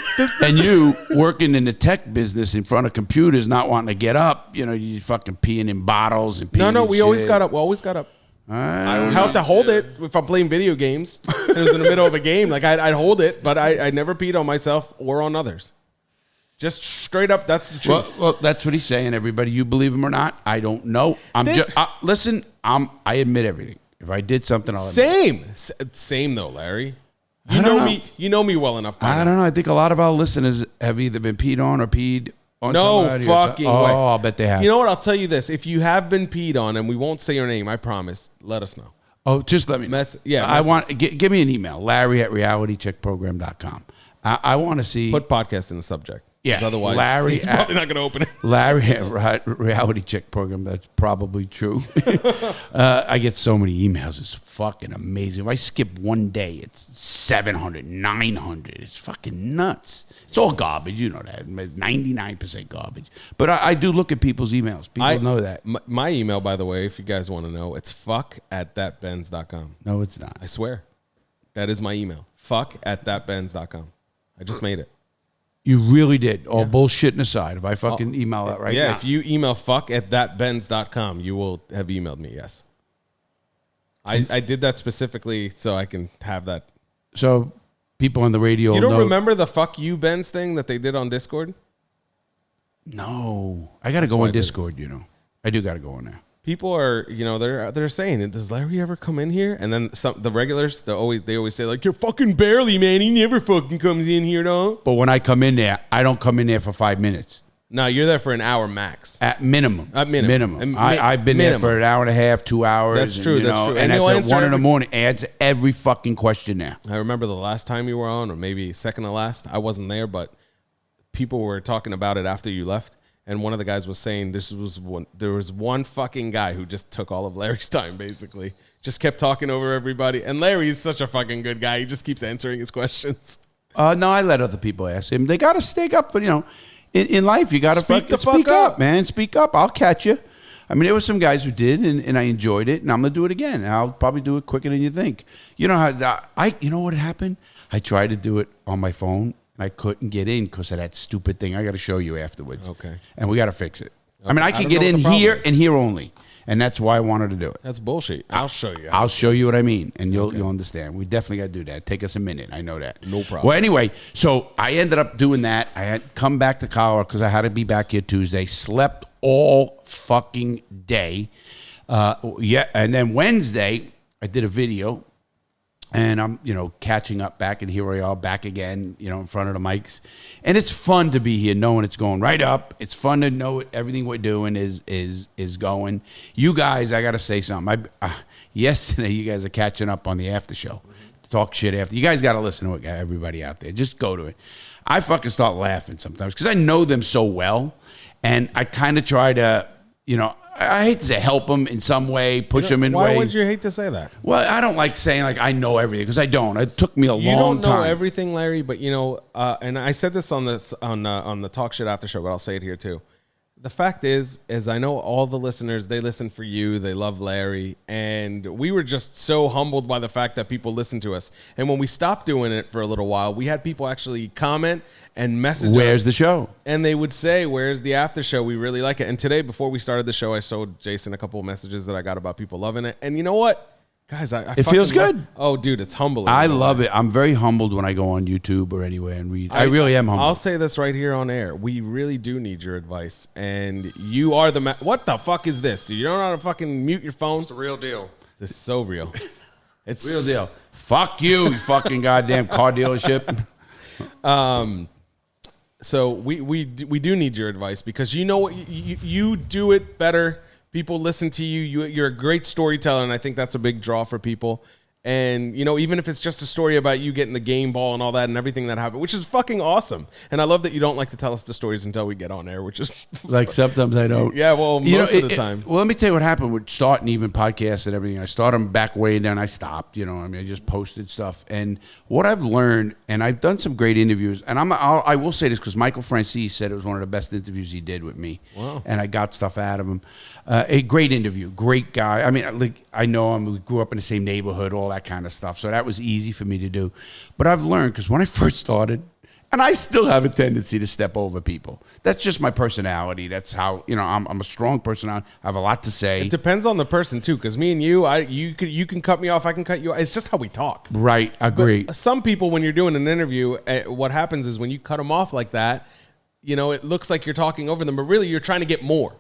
and you working in the tech business in front of computers, not wanting to get up. You know, you fucking peeing in bottles and peeing. No, in we always shit. got up. We always got up. I I have to hold it if I'm playing video games. It was in the middle of a game. Like I'd hold it, but I never peed on myself or on others. Just straight up, that's the truth. Well, that's what he's saying. Everybody, you believe him or not, I don't know. I'm Then- just listen. I admit everything. If I did something, I'll admit. Same though, Larry. I You don't know know. me. You know me well enough. by I now. don't know. I think a lot of our listeners have either been peed on or peed on No somebody. fucking or way. Oh, I'll bet they have. You know what? I'll tell you this: if you have been peed on, and we won't say your name, I promise. Let us know. Oh, just let me know. I message want us. give me an email, Larry@realitycheckprogram.com. I want to see Put podcast in the subject. 'Cause Yeah, Otherwise, Larry he's probably not going to open it. Larry at Reality Check Program. That's probably true. I get so many emails. It's fucking amazing. If I skip one day, it's 700, 900. It's fucking nuts. It's all garbage. You know that. 99% garbage. But I do look at people's emails. People know that. My email, by the way, if you guys want to know, it's fuck@thatbenz.com. No, it's not. I swear. That is my email. Fuck@thatbenz.com. I just made it. You really did. All bullshitting aside. If I fucking email that right now. Yeah, if you email fuck@thatbenz.com, you will have emailed me, yes. I did that specifically so I can have that. So people on the radio You don't know. remember the fuck you Benz thing that they did on Discord? No. I got to go why on I did it. Discord, you know. I do got to go on there. People are, they're saying, does Larry ever come in here? And then the regulars, they always say like, you're fucking barely, man. He never fucking comes in here, no. But when I come in there, I don't come in there for 5 minutes. No, you're there for an hour max. At minimum. At minimum. I've been there for an hour and a half, 2 hours. That's true, And, that's true. And And you'll that's answer at 1 in the every- morning. Answer every fucking question there. I remember the last time you were on, or maybe second to last. I wasn't there, but people were talking about it after you left. And one of the guys was saying there was one fucking guy who just took all of Larry's time, basically. Just kept talking over everybody. And Larry's such a fucking good guy. He just keeps answering his questions. No, I let other people ask him. They got to stick up, but in life, you got to Speak the fuck speak up. up, man. Speak up. I'll catch you. I mean, there were some guys who did, and I enjoyed it, and I'm going to do it again. And I'll probably do it quicker than you think. You know how you know what happened? I tried to do it on my phone. I couldn't get in because of that stupid thing. I got to show you afterwards. Okay. And we got to fix it. I mean, I can don't get know what in the problem here is. and here only. And that's why I wanted to do it. That's bullshit. I'll show you. I'll show you what I mean, and you'll understand. We definitely got to do that. Take us a minute. I know that. No problem. Well, anyway, so I ended up doing that. I had come back to Colorado because I had to be back here Tuesday. Slept all fucking day. And then Wednesday, I did a video. And I'm, catching up back, and here we are back again, in front of the mics. And it's fun to be here knowing it's going right up. It's fun to know everything we're doing is going. You guys, I got to say something. Yesterday, you guys are catching up on the after show. Talk shit after. You guys got to listen to it, everybody out there. Just go to it. I fucking start laughing sometimes because I know them so well. And I kind of try to, I hate to say help them in some way, push them in Why way. would you hate to say that? Well, I don't like saying like I know everything because I don't. It took me a You long don't know time. everything, Larry, but and I said this on the Talk Shit After Show, but I'll say it here too. The fact is I know all the listeners, they listen for you, they love Larry, and we were just so humbled by the fact that people listen to us. And when we stopped doing it for a little while, we had people actually comment and message us. Where's the show? And they would say, where's the after show? We really like it. And today, before we started the show, I showed Jason a couple of messages that I got about people loving it. And you know what? Guys, I It feels fucking good. Oh, dude, it's humbling. I love it. I'm very humbled when I go on YouTube or anywhere and read. I really am humbled. I'll say this right here on air. We really do need your advice. And you are the what the fuck is this? Do you don't know how to fucking mute your phone? It's the real deal. This is so real. It's Real deal. Fuck you, you fucking goddamn car dealership. So we do need your advice because you know what you do it better. People listen to you. You're a great storyteller, and I think that's a big draw for people. And, you know, even if it's just a story about you getting the game ball and all that and everything that happened, which is fucking awesome. And I love that you don't like to tell us the stories until we get on air, which is like sometimes I don't. Yeah, well, most of the time. Well, let me tell you what happened with starting even podcasts and everything. I started them back way down. I stopped, you know. I mean, I just posted stuff. And what I've learned, and I've done some great interviews, and I will say this because Michael Francis said it was one of the best interviews he did with me. Wow. And I got stuff out of him. A great interview, great guy. I mean, like I know him. We grew up in the same neighborhood, all that kind of stuff. So that was easy for me to do. But I've learned because when I first started, and I still have a tendency to step over people. That's just my personality. That's how, you know, I'm a strong personality. I have a lot to say. It depends on the person too, because me and you can cut me off, I can cut you off. It's just how we talk. Right, I agree. But some people, when you're doing an interview, what happens is when you cut them off like that, you know, it looks like you're talking over them, but really you're trying to get more.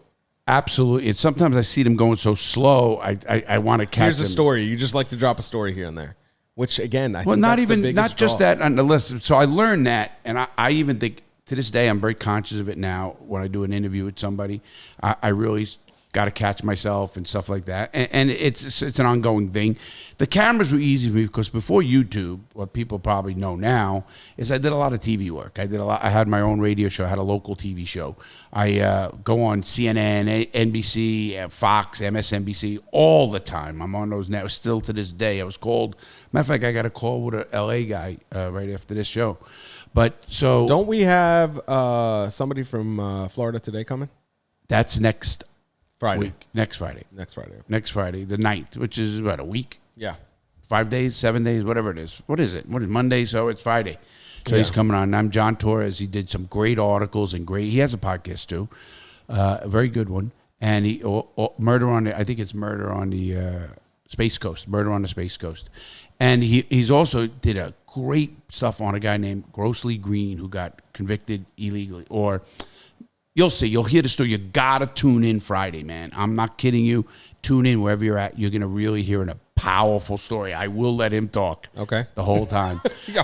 Absolutely. And sometimes I see them going so slow, I want to catch Here's them. a story. You just like to drop a story here and there, which again, I Well, think not that's the even, biggest not just draw. that on the list. So I learned that, and I even think to this day, I'm very conscious of it now when I do an interview with somebody. I really got to catch myself and stuff like that. And it's an ongoing thing. The cameras were easy for me because before YouTube, what people probably know now is I did a lot of TV work. I had my own radio show. I had a local TV show. I go on CNN, NBC, Fox, MSNBC all the time. I'm on those networks still to this day. I was called, matter of fact, I got a call with a LA guy right after this show. But so. Don't we have somebody from Florida Today coming? That's next Friday. week. Next Friday. Next Friday. Next Friday, the 9th, which is about a week. Yeah. 5 days, 7 days, whatever it is. What is it? What is Monday? So it's Friday. So he's coming on. And I'm John Torres. He did some great articles and he has a podcast too, a very good one. And he Murder on the, I think it's Murder on the Space Coast, Murder on the Space Coast. And he's also did a great stuff on a guy named Grossly Green who got convicted illegally. Or you'll see, you'll hear the story. You gotta tune in Friday, man. I'm not kidding you. Tune in wherever you're at. You're gonna really hear a powerful story. I will let him talk. Okay. The whole time.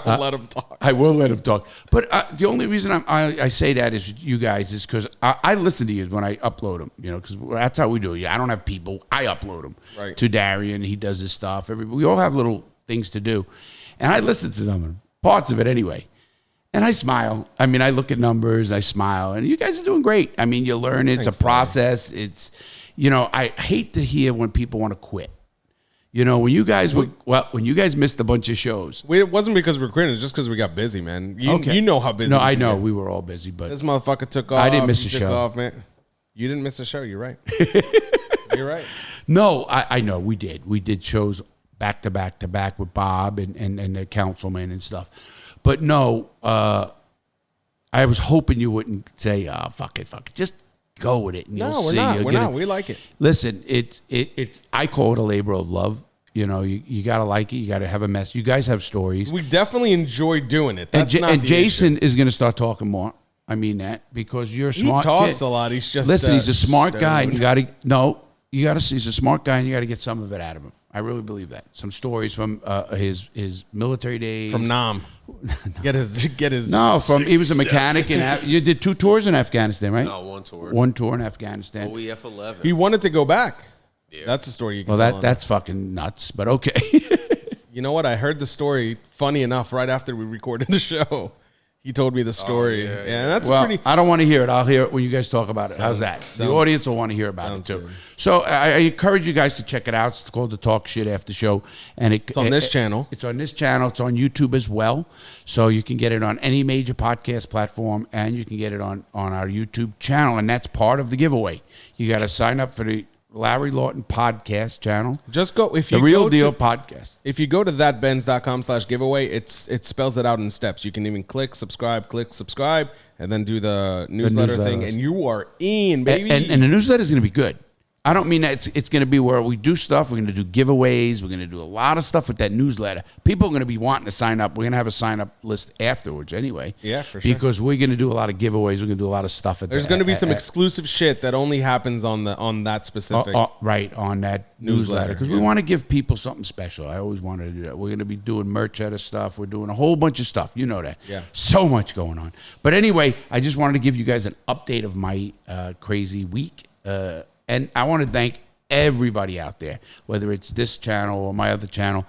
Let him talk. I will let him talk. But the only reason I say that is you guys is because I listen to you when I upload them. You know, because that's how we do it. I don't have people. I upload them Right. to Darian. He does his stuff. We all have little things to do, and I listen to some of them, parts of it anyway. And I smile. I mean, I look at numbers. I smile, and you guys are doing great. I mean, you learn. It's Thanks, a process. It's, you know, I hate to hear when people want to quit. You know, when you guys missed a bunch of shows. It wasn't because we're quitting. It's just because we got busy, man. You know how busy. No, we I can know get. we were all busy, but This motherfucker took off. I didn't miss You a took show. Off, man. You didn't miss a show. You're right. You're right. no, I know we did. We did shows back to back to back with Bob and the councilman and stuff. But no, I was hoping you wouldn't say, "Oh, fuck it, just go with it." And No, you'll we're see. not. You'll We're get not. it. We like it. Listen, it's I call it a labor of love. You know, you gotta like it. You gotta have a mess. You guys have stories. We definitely enjoy doing it. That's And, not and the Jason issue. is going to start talking more. I mean that because you're a He smart talks kid. a lot. He's just Listen. He's a smart guy. And stoned. you got to. He's a smart guy, and you got to get some of it out of him. I really believe that. Some stories from his military days. From Nam. Get his. No, he was a 67. mechanic in. You did 2 tours in Afghanistan, right? No, one tour. One tour in Afghanistan. OEF 11. He wanted to go back. Yeah. That's the story you can Well, tell him. that's fucking nuts. But okay. You know what? I heard the story, funny enough, right after we recorded the show. He told me the story. yeah, And that's Well, pretty. I don't want to hear it. I'll hear it when you guys talk about it. How's that? sounds- The audience will want to hear about it sounds too. good. So I encourage you guys to check it out. It's called the Talk Shit After Show, and it's on this channel. It's on this channel. It's on YouTube as well, so you can get it on any major podcast platform, and you can get it on our YouTube channel, and that's part of the giveaway. You got to sign up for the Larry Lawton podcast channel, Just go. If you the Real go Deal to, podcast. If you go to thatbenz.com/giveaway, it spells it out in steps. You can even click subscribe, and then do the newsletter thing, newsletters. and you are in, baby. And the newsletter is going to be good. I don't mean that it's going to be where we do stuff. We're going to do giveaways. We're going to do a lot of stuff with that newsletter. People are going to be wanting to sign up. We're going to have a sign up list afterwards anyway. Yeah, for sure. Because we're going to do a lot of giveaways. We're going to do a lot of stuff. There's going to be some exclusive shit that only happens on that specific. right on that newsletter because we want to give people something special. I always wanted to do that. We're going to be doing merch out of stuff. We're doing a whole bunch of stuff. You know that. Yeah. So much going on. But anyway, I just wanted to give you guys an update of my crazy week. And I want to thank everybody out there, whether it's this channel or my other channel.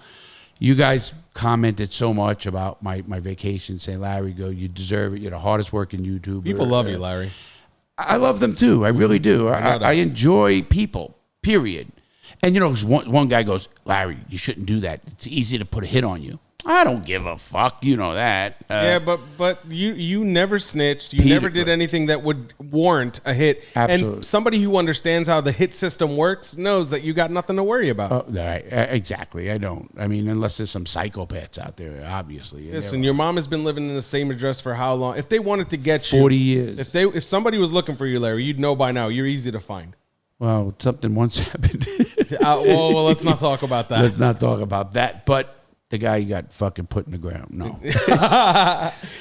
You guys commented so much about my vacation, saying, Larry, you deserve it. You're the hardest working YouTuber. People love you, Larry. I love them too. I really do. I enjoy people, period. And, one guy goes, Larry, you shouldn't do that. It's easy to put a hit on you. I don't give a fuck. You know that. Yeah, but you never snitched. You never did anything that would warrant a hit. Absolutely. And somebody who understands how the hit system works knows that you got nothing to worry about. Oh, right. Exactly. I don't. I mean, unless there's some psychopaths out there, obviously. Listen, your mom has been living in the same address for how long? If they wanted to get you 40 years. If somebody was looking for you, Larry, you'd know by now. You're easy to find. Well, something once happened. Well, let's not talk about that. Let's not talk about that. But the guy got fucking put in the ground. No.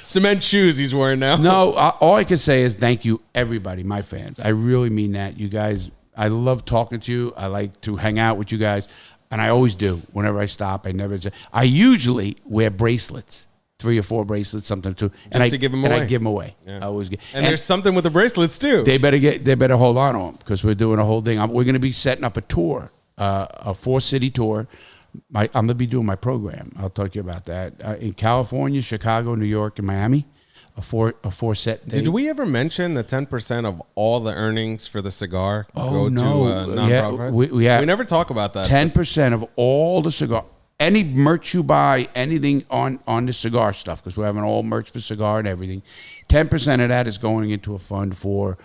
Cement shoes he's wearing now. No, all I can say is thank you, everybody, my fans. I really mean that. You guys, I love talking to you. I like to hang out with you guys. And I always do. Whenever I stop, I usually wear bracelets. 3 or 4 bracelets, something too. Just to give them away. And I give them away. Yeah. I always get. And there's something with the bracelets too. They better hold on to them because we're doing a whole thing. We're going to be setting up a tour, a 4-city tour. I'm going to be doing my program. I'll talk to you about that. In California, Chicago, New York, and Miami, a four-set thing. Did we ever mention the 10% of all the earnings for the cigar go to nonprofit? Yeah, we never talk about that. 10% of all the cigar, any merch you buy, anything on the cigar stuff, because we're having all merch for cigar and everything. 10% of that is going into a fund for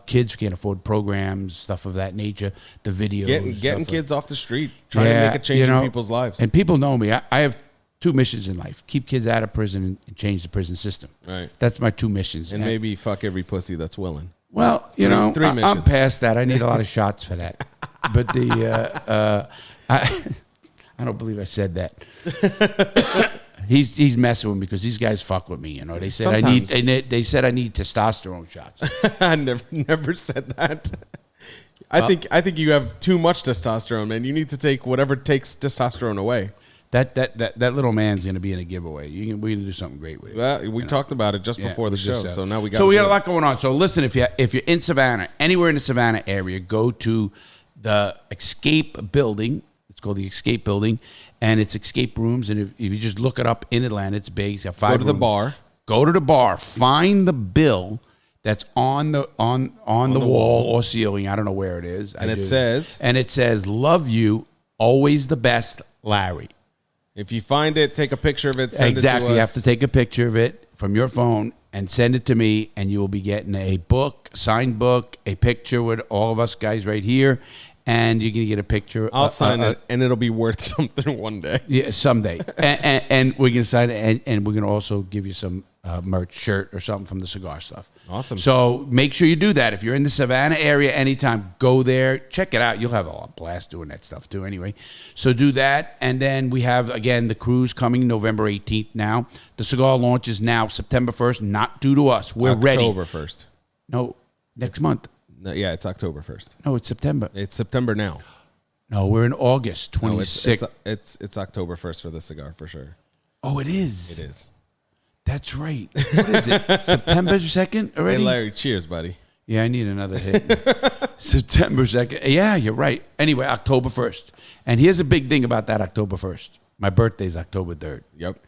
kids who can't afford programs, stuff of that nature. The videos, getting kids off the street, trying to make a change in people's lives. And people know me. I have 2 missions in life: keep kids out of prison and change the prison system. Right. That's my 2 missions. And maybe fuck every pussy that's willing. Well, three missions. I'm past that. I need a lot of shots for that. But I don't believe I said that. He's messing with me because these guys fuck with me. They said Sometimes. they said I need testosterone shots. I never said that. I think you have too much testosterone, man. You need to take whatever takes testosterone away. That little man's gonna be in a giveaway. We're gonna do something great with it. Well, we talked about it just before the show, so now we got. So we got a lot going on. So listen, if you're in Savannah, anywhere in the Savannah area, go to the Escape Building. It's called the Escape Building, and it's escape rooms. And if you just look it up in Atlanta, it's big. It's got 5 rooms. Go to the bar. Go to the bar. Find the bill that's on the wall or ceiling. I don't know where it is. And it says, "Love you, always the best, Larry." If you find it, take a picture of it. Send it to us. You have to take a picture of it from your phone and send it to me, and you will be getting a book, signed book, a picture with all of us guys right here. And you're going to get a picture. I'll sign it, and it'll be worth something one day. Yeah, someday. and we're going to sign it, and we're going to also give you some merch, shirt, or something from the cigar stuff. Awesome. So make sure you do that. If you're in the Savannah area anytime, go there. Check it out. You'll have a blast doing that stuff, too, anyway. So do that. And then we have, again, the cruise coming November 18th now. The cigar launch is now September 1st, not due to us. We're ready. October 1st. No, next month. No, yeah, it's October 1st. No, it's September. It's September now. No, we're in August 26th. No, it's October 1st for the cigar for sure. Oh, it is. It is. That's right. What is it? September 2nd already? Hey, Larry, cheers, buddy. Yeah, I need another hit. September 2nd. Yeah, you're right. Anyway, October 1st. And here's a big thing about that October 1st. My birthday's October 3rd. Yep.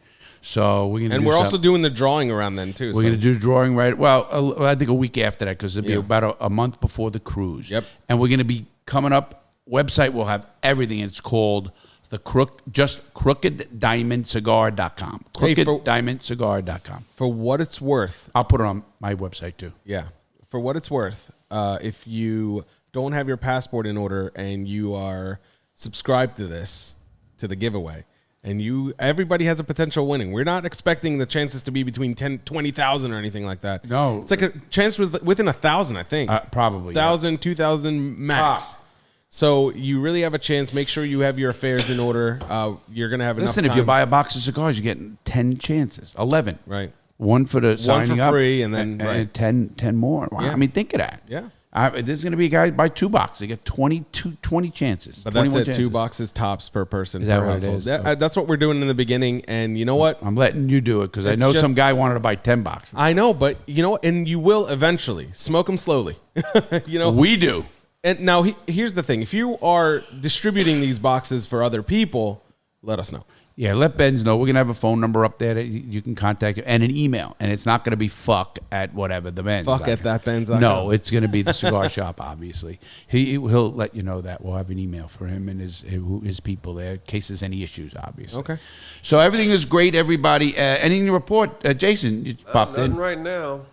So we're gonna. And we're also doing the drawing around then too. We're gonna do drawing right. Well, I think a week after that because it'll be about a month before the cruise. Yep. And we're gonna be coming up. Website will have everything. It's called crookeddiamondcigar.com. Crookeddiamondcigar.com. For what it's worth, I'll put it on my website too. Yeah. For what it's worth, if you don't have your passport in order and you are subscribed to the giveaway. And everybody has a potential winning. We're not expecting the chances to be between 20,000 or anything like that. No. It's like a chance within 1,000, I think. Probably. 1,000, 2,000 max. So you really have a chance. Make sure you have your affairs in order. You're going to have enough time. Listen, if you buy a box of cigars, you're getting 10 chances. 11. Right. One for the signing up. One for free and then and 10 more. Wow. Yeah. I mean, think of that. Yeah. There's going to be a guy buy 2 boxes. They get 20 chances. But that's it. Chances. 2 boxes tops per person. Is that per what household. it is? That's what we're doing in the beginning. And you know what? I'm letting you do it because I know some guy wanted to buy 10 boxes. I know, but you know what? And you will eventually. Smoke them slowly. We do. And now here's the thing. If you are distributing these boxes for other people, let us know. Yeah, let Benz know. We're going to have a phone number up there that you can contact him, and an email. And it's not going to be fuck at whatever, the Benz. Fuck at that Benz. No, it's going to be the cigar shop, obviously. He'll let you know that. We'll have an email for him and his people there in case there's any issues, obviously. Okay. So everything is great, everybody. Anything to report? Jason, you popped Nothing in. right now.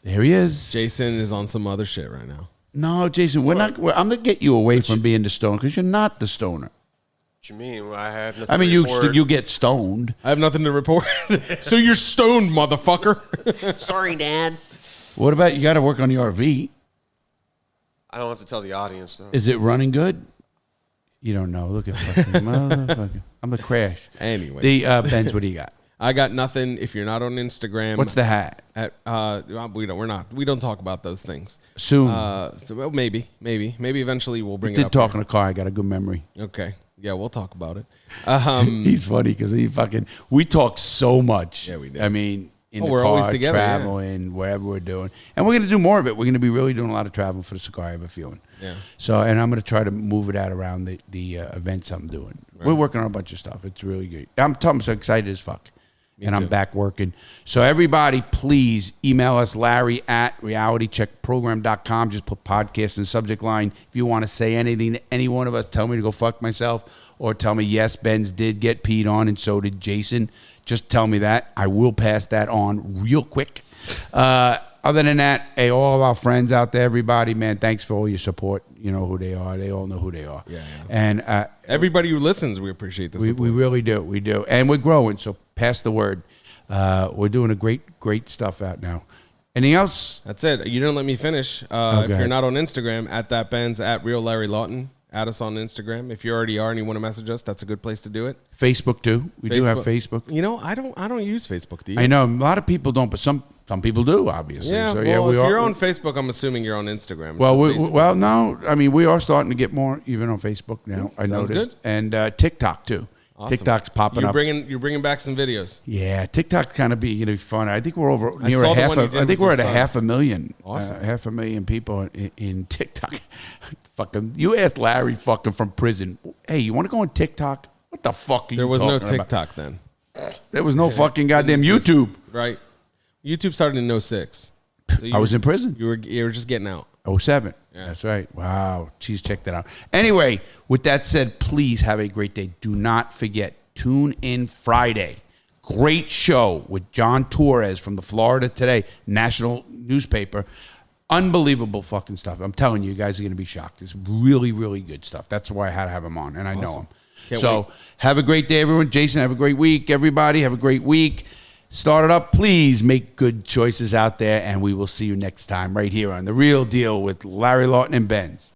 There he is. Jason is on some other shit right now. No, Jason, I'm going to get you away from being the stoner because you're not the stoner. What you mean? Well, I have nothing I mean, to report. you get stoned. I have nothing to report. So you're stoned, motherfucker. Sorry, Dad. What about you got to work on the RV? I don't have to tell the audience, though. Is it running good? You don't know. Look at fucking motherfucker. I'm the crash. Anyway. The Benz, what do you got? I got nothing. If you're not on Instagram, What's the hat? We don't talk about those things. Soon. Well, maybe eventually we'll bring it Did up. talk in a car. I got a good memory. Okay. Yeah, we'll talk about it. He's funny because we talk so much. Yeah, we do. I mean, in the we're car, always together, yeah. traveling, wherever we're doing. And we're going to do more of it. We're going to be really doing a lot of travel for the cigar, I have a feeling. Yeah. So, and I'm going to try to move it out around the events I'm doing. Right. We're working on a bunch of stuff. It's really good. I'm so excited as fuck. Me and too. I'm back working. So everybody, please email us, Larry@realitycheckprogram.com. Just put podcast in the subject line. If you want to say anything to any one of us, tell me to go fuck myself, or tell me, yes, Benz did get peed on, and so did Jason. Just tell me that. I will pass that on real quick. Other than that, hey, all of our friends out there, everybody, man, thanks for all your support. You know who they are. They all know who they are. Yeah. And Everybody who listens, we appreciate this. we really do. We do. And we're growing, so pass the word. We're doing a great stuff out now. Anything else? That's it. You didn't let me finish. If you're not on Instagram, @thatbenz, @reallarrylawton. Add us on Instagram. If you already are and you want to message us, that's a good place to do it. Facebook too. We do have Facebook. You know, I don't use Facebook. Do you? I know a lot of people don't, but some people do, obviously. Yeah. So, Well, we if are, you're on Facebook, I'm assuming you're on Instagram. Well, So no. I mean, we are starting to get more even on Facebook now. I sounds noticed, good. and TikTok too. Awesome. TikTok's popping up. You're bringing back some videos. Yeah, TikTok's kind of going to be fun. I think we're over near saw a the half. one you did I think with we're at your a son. 500,000. Awesome. 500,000 people in TikTok. Fucking, you asked Larry fucking from prison. Hey, you want to go on TikTok? What the fuck are There you was no talking about? TikTok then. There was no fucking goddamn YouTube. Right. YouTube started in 06. So I was in prison. You were just getting out. 07. Yeah. That's right. Wow. Jeez, check that out. Anyway, with that said, please have a great day. Do not forget, tune in Friday. Great show with John Torres from the Florida Today national newspaper. Unbelievable fucking stuff. I'm telling you, you guys are going to be shocked. It's really, really good stuff. That's why I had to have him on, and I know him. Can't So wait. have a great day, everyone. Jason, have a great week. Everybody, have a great week. Start it up. Please make good choices out there, and we will see you next time right here on The Real Deal with Larry Lawton and Benz.